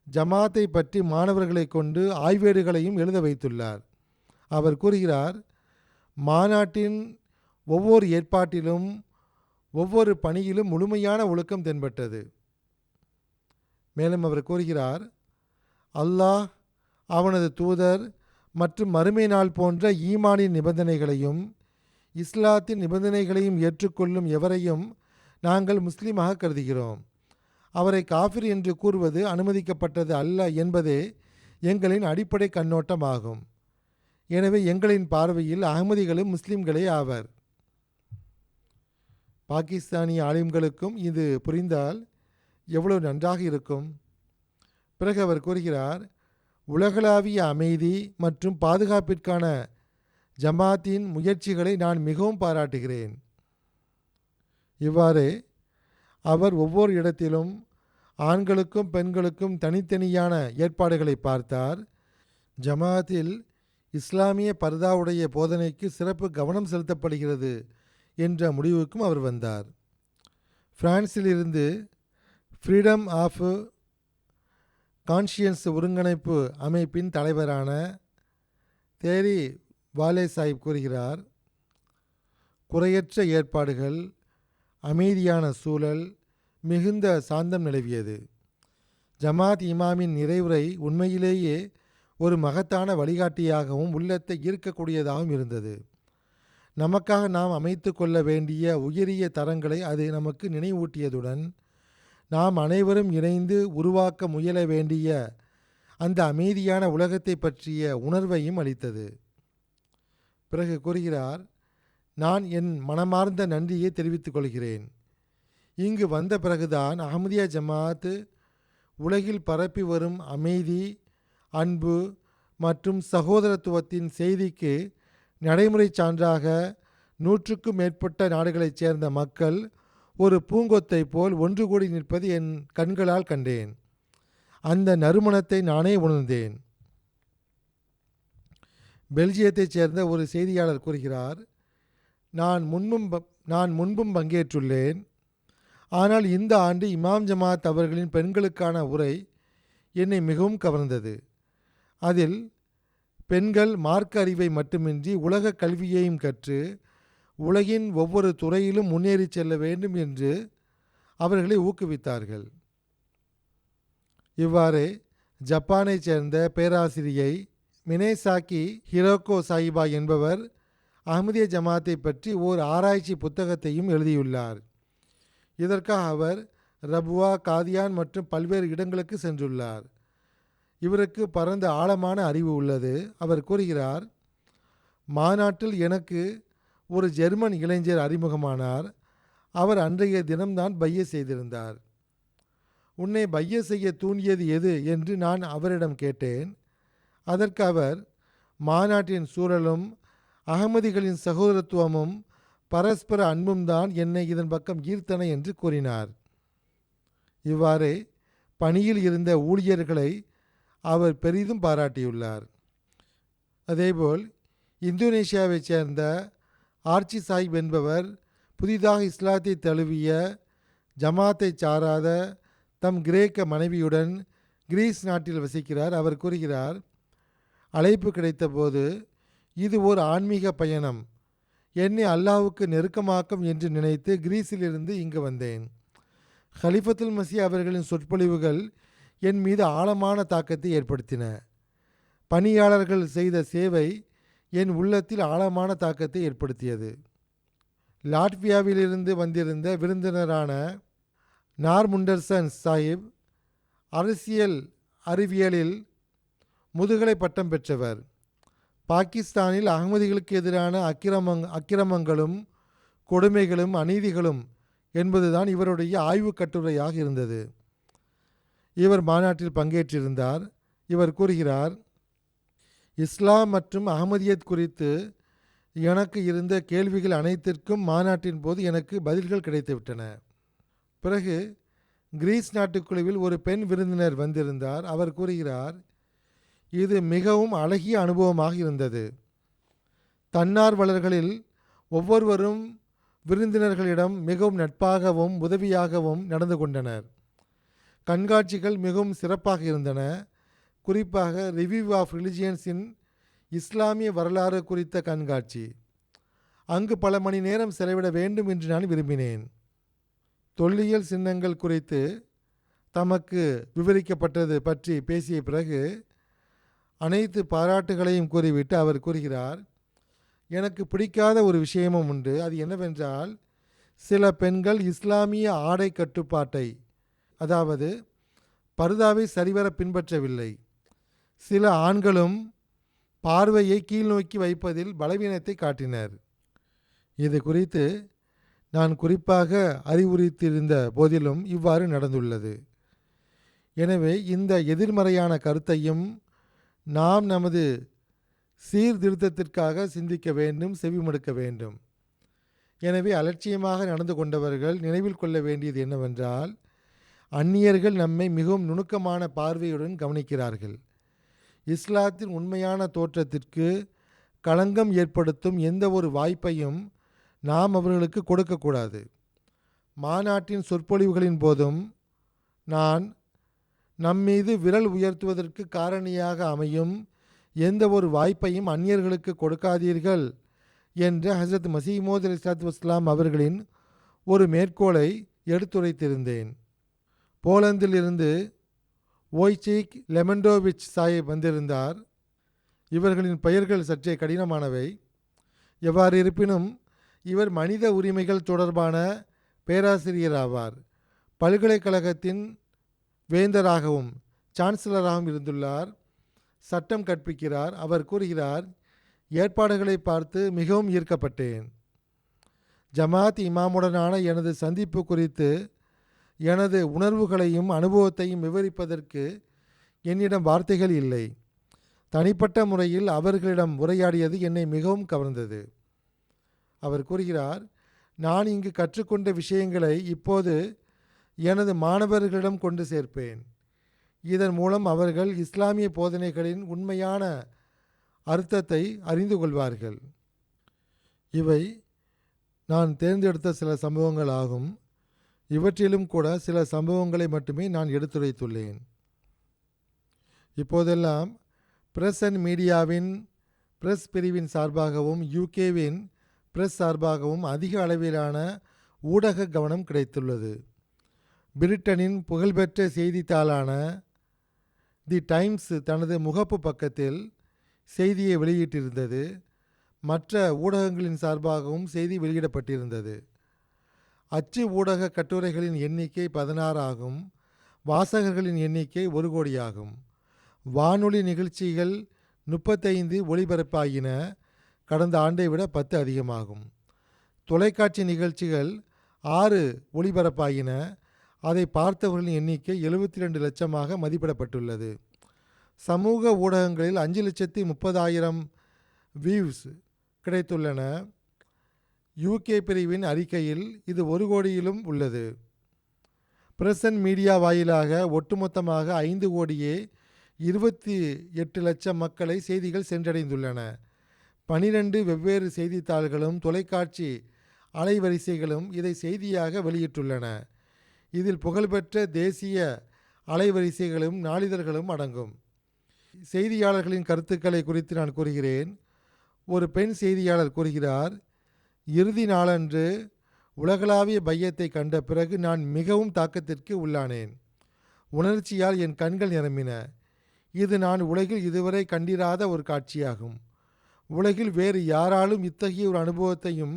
ஜமாத்தை பற்றி மாணவர்களை கொண்டு ஆய்வேடுகளையும் எழுத வைத்துள்ளார். அவர் கூறுகிறார், மாநாட்டின் ஒவ்வொரு ஏற்பாட்டிலும் ஒவ்வொரு பணியிலும் முழுமையான ஒழுக்கம் தென்பட்டது. மேலும் அவர் கூறுகிறார், அல்லாஹ், அவனது தூதர் மற்றும் மறுமை நாள் போன்ற ஈமானின் நிபந்தனைகளையும் இஸ்லாத்தின் நிபந்தனைகளையும் ஏற்றுக்கொள்ளும் எவரையும் நாங்கள் முஸ்லீமாக கருதுகிறோம். அவரை காஃபிர் என்று கூறுவது அனுமதிக்கப்பட்டது அல்ல என்பதே எங்களின் அடிப்படை கண்ணோட்டமாகும். எனவே எங்களின் பார்வையில் அகமதிகளும் முஸ்லீம்களே ஆவர். பாகிஸ்தானிய ஆலிம்களுக்கும் இது புரிந்தால் எவ்வளவு நன்றாக இருக்கும். பிறகு அவர் கூறுகிறார், உலகளாவிய அமைதி மற்றும் பாதுகாப்பிற்கான ஜமாத்தின் முயற்சிகளை நான் மிகவும் பாராட்டுகிறேன். இவ்வாறு அவர் ஒவ்வொரு இடத்திலும் ஆண்களுக்கும் பெண்களுக்கும் தனித்தனியான ஏற்பாடுகளை பார்த்தார். ஜமாத்தில் இஸ்லாமிய பர்தாவுடைய போதனைக்கு சிறப்பு கவனம் செலுத்தப்படுகிறது என்ற முடிவுக்கும் அவர் வந்தார். பிரான்சிலிருந்து ஃப்ரீடம் ஆஃப் கான்ஷியன்ஸ் ஒருங்கிணைப்பு அமைப்பின் தலைவரான தேரி வாலே சாஹிப் கூறுகிறார், குறையற்ற ஏற்பாடுகள், அமைதியான சூழல், மிகுந்த சாந்தம் நிலவியது. ஜமாத் இமாமின் நிறைவுரை உண்மையிலேயே ஒரு மகத்தான வழிகாட்டியாகவும் உள்ளத்தை ஈர்க்கக்கூடியதாகவும் இருந்தது. நமக்காக நாம் அமைத்து கொள்ள வேண்டிய உயரிய தரங்களை அது நமக்கு நினைவூட்டியதுடன் நாம் அனைவரும் இணைந்து உருவாக்க முயல வேண்டிய அந்த அமைதியான உலகத்தை பற்றிய உணர்வையும் அளித்தது. பிறகு கூறுகிறார், நான் என் மனமார்ந்த நன்றியை தெரிவித்துக் கொள்கிறேன். இங்கு வந்த பிறகுதான் அஹ்மதியா ஜமாத் உலகில் பரப்பி வரும் அமைதி, அன்பு மற்றும் சகோதரத்துவத்தின் செய்திக்கு நடைமுறை சான்றாக 100க்கும் மேற்பட்ட நாடுகளைச் சேர்ந்த மக்கள் ஒரு பூங்கொத்தை போல் ஒன்று கூடி நிற்பது என் கண்களால் கண்டேன். அந்த நறுமணத்தை நானே உணர்ந்தேன். பெல்ஜியத்தைச் சேர்ந்த ஒரு செய்தியாளர் கூறுகிறார், நான் முன்பும் பங்கேற்றுள்ளேன். ஆனால் இந்த ஆண்டு இமாம் ஜமாத் அவர்களின் பெண்களுக்கான உரை என்னை மிகவும் கவர்ந்தது. அதில் பெண்கள் மார்க்க அறிவை மட்டுமின்றி உலக கல்வியையும் கற்று உலகின் ஒவ்வொரு துறையிலும் முன்னேறி செல்ல வேண்டும் என்று அவர்களை ஊக்குவித்தார்கள். இவ்வாறு ஜப்பானைச் சேர்ந்த பேராசிரியை மினேசாக்கி ஹிரோகோ சாயிபா என்பவர் அஹ்மதியா ஜமாத்தை பற்றி ஓர் ஆராய்ச்சி புத்தகத்தையும் எழுதியுள்ளார். இதற்காக அவர் ரபுவா, காதியான் மற்றும் பல்வேறு இடங்களுக்கு சென்றுள்ளார். இவருக்கு பரந்த ஆழமான அறிவு உள்ளது. அவர் கூறுகிறார், மாநாட்டில் எனக்கு ஒரு ஜெர்மன் இளைஞர் அறிமுகமானார். அவர் அன்றைய தினம்தான் பைய செய்திருந்தார். உன்னை பைய செய்ய தூண்டியது எது என்று நான் அவரிடம் கேட்டேன். அதற்கு அவர், மாநாட்டின் சூழலும் அகமதிகளின் சகோதரத்துவமும் பரஸ்பர அன்பும் தான் என்னை இதன் பக்கம் ஈர்த்தன என்று கூறினார். இவ்வாறு பணியில் இருந்த ஊழியர்களை அவர் பெரிதும் பாராட்டியுள்ளார். அதேபோல் இந்தோனேஷியாவைச் சேர்ந்த ஆர்ச்சி சாஹிப் என்பவர் புதிதாக இஸ்லாத்தை தழுவிய ஜமாத்தை சாராத தம் கிரேக்க மனைவியுடன் கிரீஸ் நாட்டில் வசிக்கிறார். அவர் கூறுகிறார், அழைப்பு கிடைத்தபோது இது ஒரு ஆன்மீக பயணம், என்னை அல்லாஹ்வுக்கு நெருக்கமாக்கும் என்று நினைத்து கிரீஸிலிருந்து இங்கு வந்தேன். ஹலிஃபத்துல் மஸீஹ் அவர்களின் சொற்பொழிவுகள் என் மீது ஆழமான தாக்கத்தை ஏற்படுத்தின. பணியாளர்கள் செய்த சேவை என் உள்ளத்தில் ஆழமான தாக்கத்தை ஏற்படுத்தியது. லாட்வியாவிலிருந்து வந்திருந்த விருந்தினரான நார்முண்டர்சன் சாஹிப் அரசியல் அறிவியலில் முதுகலை பட்டம் பெற்றவர். பாகிஸ்தானில் அகமதிகளுக்கு எதிரான அக்கிரமங்களும் கொடுமைகளும் அநீதிகளும் என்பதுதான் இவருடைய ஆய்வுக் கட்டுரையாக இருந்தது. இவர் மாநாட்டில் பங்கேற்றிருந்தார். இவர் கூறுகிறார், இஸ்லாம் மற்றும் அகமதியத் குறித்து எனக்கு இருந்த கேள்விகள் அனைத்திற்கும் மாநாட்டின் போது எனக்கு பதில்கள் கிடைத்துவிட்டன. பிறகு கிரீஸ் நாட்டுக்குழுவில் ஒரு பெண் விருந்தினர் வந்திருந்தார். அவர் கூறுகிறார், இது மிகவும் அழகிய அனுபவமாக இருந்தது. தன்னார்வலர்களில் ஒவ்வொருவரும் விருந்தினர்களிடம் மிகவும் நட்பாகவும் உதவியாகவும் நடந்து கொண்டனர். கண்காட்சிகள் மிகவும் சிறப்பாக இருந்தன. குறிப்பாக ரிவ்யூ ஆஃப் ரிலிஜியன்ஸின் இஸ்லாமிய வரலாறு குறித்த கண்காட்சி. அங்கு பல மணி நேரம் செலவிட வேண்டும் என்று நான் விரும்பினேன். தொல்லியல் சின்னங்கள் குறித்து தமக்கு விவரிக்கப்பட்டது பற்றி பேசிய பிறகு அனைத்து பாராட்டுகளையும் கூறிவிட்டு அவர் கூறுகிறார், எனக்கு பிடிக்காத ஒரு விஷயமும் உண்டு. அது என்னவென்றால், சில பெண்கள் இஸ்லாமிய ஆடை கட்டுப்பாட்டை, அதாவது பர்தாவை சரிவர பின்பற்றவில்லை. சில ஆண்களும் பார்வையை கீழ்நோக்கி வைப்பதில் பலவீனத்தை காட்டினர். இது குறித்து நான் குறிப்பாக அறிவுறுத்தியிருந்த போதிலும் இவ்வாறு நடந்துள்ளது. எனவே இந்த எதிர்மறையான கருத்தையும் நாம் நமது சீர்திருத்தத்திற்காக சிந்திக்க வேண்டும், செவிமடுக்க வேண்டும். எனவே அலட்சியமாக நடந்து கொண்டவர்கள் நினைவில் கொள்ள வேண்டியது என்னவென்றால், அந்நியர்கள் நம்மை மிகவும் நுணுக்கமான பார்வையுடன் கவனிக்கிறார்கள். இஸ்லாத்தின் உண்மையான தோற்றத்திற்கு களங்கம் ஏற்படுத்தும் எந்த ஒரு வாய்ப்பையும் நாம் அவர்களுக்கு கொடுக்கக்கூடாது. மாநாட்டின் சொற்பொழிவுகளின் போதும் நான் நம்மீது விரல் உயர்த்துவதற்கு காரணியாக அமையும் எந்த ஒரு வாய்ப்பையும் அந்நியர்களுக்கு கொடுக்காதீர்கள் என்ற ஹசரத் மசீமோத் அலைஹிஸ்ஸலாத்து வஸ்ஸலாம் அவர்களின் ஒரு மேற்கோளை எடுத்துரைத்திருந்தேன். போலந்திலிருந்து வோய்சிக் லெமண்டோவிச் சாஹிப் வந்திருந்தார். இவர்களின் பெயர்கள் சற்றே கடினமானவை. எவ்வாறு இருப்பினும் இவர் மனித உரிமைகள் தொடர்பான பேராசிரியர் ஆவார். பல்கலைக்கழகத்தின் வேந்தராகவும் சான்சலராகவும் இருந்துள்ளார். சட்டம் கற்பிக்கிறார். அவர் கூறுகிறார், ஏற்பாடுகளை பார்த்து மிகவும் ஈர்க்கப்பட்டேன். ஜமாத் இமாமுடனான எனது சந்திப்பு குறித்து எனது உணர்வுகளையும் அனுபவத்தையும் விவரிப்பதற்கு என்னிடம் வார்த்தைகள் இல்லை. தனிப்பட்ட முறையில் அவர்களிடம் உரையாடியது என்னை மிகவும் கவர்ந்தது. அவர் கூறுகிறார், நான் இங்கு கற்றுக்கொண்ட விஷயங்களை இப்போது எனது மாணவர்களிடம் கொண்டு சேர்ப்பேன். இதன் மூலம் அவர்கள் இஸ்லாமிய போதனைகளின் உண்மையான அர்த்தத்தை அறிந்து கொள்வார்கள். இவை நான் தேர்ந்தெடுத்த சில சம்பவங்கள் ஆகும். இவற்றிலும் கூட சில சம்பவங்களை மட்டுமே நான் எடுத்துரைத்துள்ளேன். இப்போதெல்லாம் பிரஸ் அண்ட் மீடியாவின் பிரஸ் பிரிவின் சார்பாகவும் யூகேவின் பிரஸ் சார்பாகவும் அதிக அளவிலான ஊடக கவனம் கிடைத்துள்ளது. பிரிட்டனின் புகழ்பெற்ற செய்தித்தாளான தி டைம்ஸ் தனது முகப்பு பக்கத்தில் செய்தியை வெளியிட்டிருந்தது. மற்ற ஊடகங்களின் சார்பாகவும் செய்தி வெளியிடப்பட்டிருந்தது. அச்சு ஊடக கட்டுரைகளின் எண்ணிக்கை 16 ஆகும். வாசகர்களின் எண்ணிக்கை 1 கோடி ஆகும். வானொலி நிகழ்ச்சிகள் 35 ஒளிபரப்பாகின. கடந்த ஆண்டை விட 10 அதிகமாகும். தொலைக்காட்சி நிகழ்ச்சிகள் 6 ஒளிபரப்பாகின. அதை பார்த்தவர்களின் எண்ணிக்கை 72 லட்சமாக மதிப்பிடப்பட்டுள்ளது. சமூக ஊடகங்களில் 5,30,000 வியூஸ் கிடைத்துள்ளன. யூகே பிரிவின் அறிக்கையில் இது 1 கோடியிலும் உள்ளது. பிரஸ் அண்ட் மீடியா வாயிலாக ஒட்டுமொத்தமாக 5 கோடியே 28 லட்சம் மக்களை செய்திகள் சென்றடைந்துள்ளன. 12 வெவ்வேறு செய்தித்தாள்களும் தொலைக்காட்சி அலைவரிசைகளும் இதை செய்தியாக வெளியிட்டுள்ளன. இதில் புகழ்பெற்ற தேசிய அலைவரிசைகளும் நாளிதழ்களும் அடங்கும். செய்தியாளர்களின் கருத்துக்களை குறித்து நான் கூறுகிறேன். ஒரு பெண் செய்தியாளர் கூறுகிறார், இறுதி நாளன்று உலகளாவிய பையத்தை கண்ட பிறகு நான் மிகவும் தாக்கத்திற்கு உள்ளானேன். உணர்ச்சியால் என் கண்கள் நிரம்பின. இது நான் உலகில் இதுவரை கண்டிராத ஒரு காட்சியாகும். உலகில் வேறு யாராலும் இத்தகைய ஒரு அனுபவத்தையும்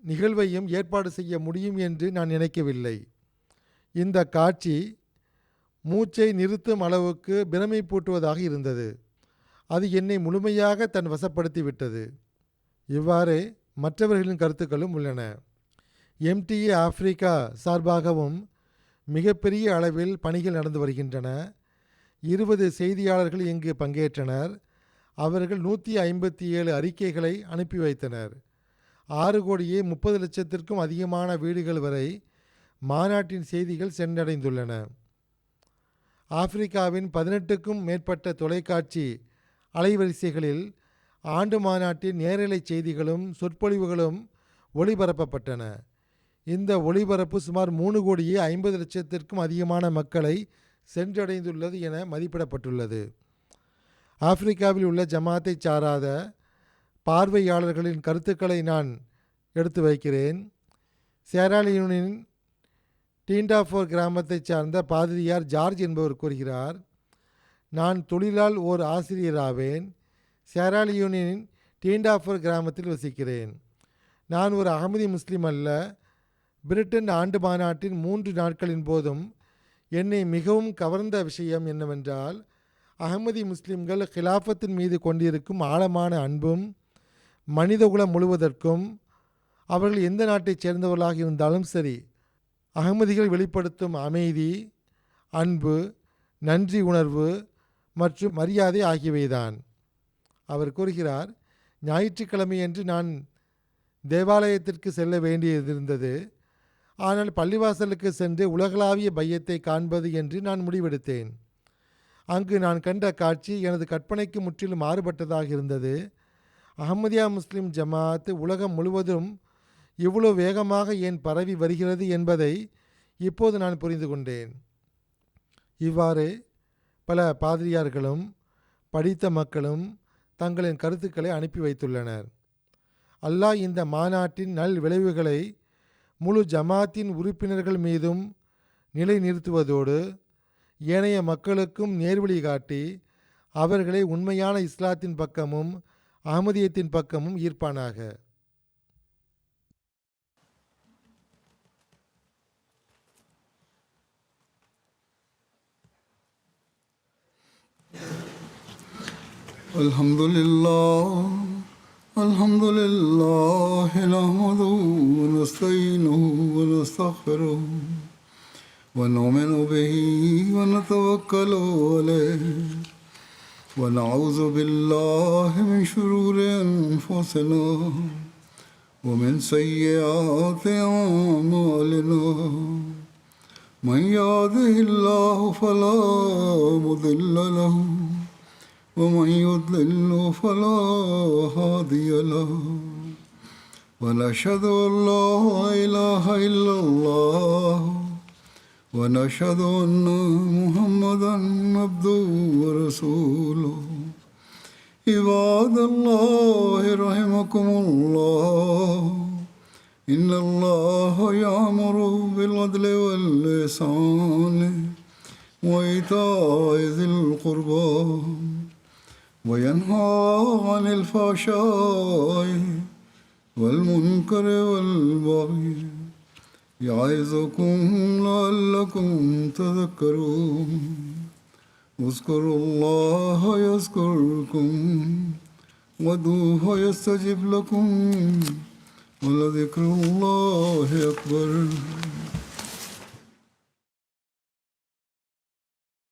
நிகழ்வையும் ஏற்பாடு செய்ய முடியும் என்று நான் நினைக்கவில்லை. இந்த காட்சி மூச்சை நிறுத்தும் அளவுக்கு பிரமைப்பூட்டுவதாக இருந்தது. அது என்னை முழுமையாக தன் வசப்படுத்திவிட்டது. இவ்வாறே மற்றவர்களின் கருத்துக்களும் உள்ளன. எம்டிஏ ஆப்பிரிக்கா சார்பாகவும் மிகப்பெரிய அளவில் பணிகள் நடந்து வருகின்றன. 20 செய்தியாளர்கள் இங்கு பங்கேற்றனர். அவர்கள் 157 அறிக்கைகளை அனுப்பி வைத்தனர். 6 கோடியே 30 லட்சத்திற்கும் அதிகமான வீடுகள் வரை மாநாட்டின் செய்திகள் சென்றடைந்துள்ளன. ஆப்பிரிக்காவின் 18க்கும் மேற்பட்ட தொலைக்காட்சி அலைவரிசைகளில் ஆண்டு மாநாட்டின் நேரலை செய்திகளும் சொற்பொழிவுகளும் ஒளிபரப்பப்பட்டன. இந்த ஒளிபரப்பு சுமார் 3 கோடியே 50 லட்சத்திற்கும் அதிகமான மக்களை சென்றடைந்துள்ளது என மதிப்பிடப்பட்டுள்ளது. ஆப்பிரிக்காவில் உள்ள ஜமாத்தை சாராத பார்வையாளர்களின் கருத்துக்களை நான் எடுத்து வைக்கிறேன். சேராலியூனின் டீண்டாஃபோர் கிராமத்தைச் சார்ந்த பாதிரியார் ஜார்ஜ் என்பவர் கூறுகிறார், நான் தொழிலால் ஓர் ஆசிரியராவேன். சேராலியூனின் டீண்டாஃபோர் கிராமத்தில் வசிக்கிறேன். நான் ஒரு அகமதி முஸ்லீம் அல்ல. பிரிட்டன் ஆண்டு மாநாட்டின் 3 நாட்களின் போதும் என்னை மிகவும் கவர்ந்த விஷயம் என்னவென்றால், அகமதி முஸ்லிம்கள் கிலாஃபத்தின் மீது கொண்டிருக்கும் ஆழமான அன்பும் மனிதகுலம் முழுவதற்கும் அவர்கள் எந்த நாட்டைச் சேர்ந்தவர்களாக இருந்தாலும் சரி, அகமதிகள் வெளிப்படுத்தும் அமைதி, அன்பு, நன்றி உணர்வு மற்றும் மரியாதை ஆகியவைதான். அவர் கூறுகிறார், ஞாயிற்றுக்கிழமையன்று நான் தேவாலயத்திற்கு செல்ல வேண்டியதிருந்தது. ஆனால் பள்ளிவாசலுக்கு சென்று உலகளாவிய பையத்தை காண்பது என்று நான் முடிவெடுத்தேன். அங்கு நான் கண்ட காட்சி எனது கற்பனைக்கு முற்றிலும் மாறுபட்டதாக இருந்தது. அஹ்மதியா முஸ்லிம் ஜமாத் உலகம் முழுவதும் இவ்வளோ வேகமாக ஏன் பரவி வருகிறது என்பதை இப்போது நான் புரிந்து கொண்டேன். இவ்வாறே பல பாதிரியார்களும் படித்த மக்களும் தங்களின் கருத்துக்களை அனுப்பி வைத்துள்ளனர். அல்லாஹ் இந்த மாநாட்டின் நல் விளைவுகளை முழு ஜமாத்தின் உறுப்பினர்கள் மீதும் நிலைநிறுத்துவதோடு ஏனைய மக்களுக்கும் நேர்வழி காட்டி அவர்களை உண்மையான இஸ்லாத்தின் பக்கமும் அஹ்மதியத்தின் பக்கமும் ஈர்ப்பானாக. Alhamdulillah nahmaduhu wa nasta'inuhu wa nastaghfiruh wa nu'minu bihi wa natawakkalu alayhi wa na'udhu billahi min shururi anfusina wa min sayyiati a'malina. Man yahdihillahu fala mudilla lahu ومن يضلل فلا هادي له ونشهد أن لا إله إلا الله ونشهد أن محمدا عبده ورسوله. عباد الله رحمكم الله إن الله يأمر بالعدل والإحسان وإيتاء ذي القربى وينهى عن الفحشاء والمنكر والبغي يعظكم لعلكم تذكرون. اذكروا الله يذكركم وادعوه يستجب لكم ولذكر الله أكبر.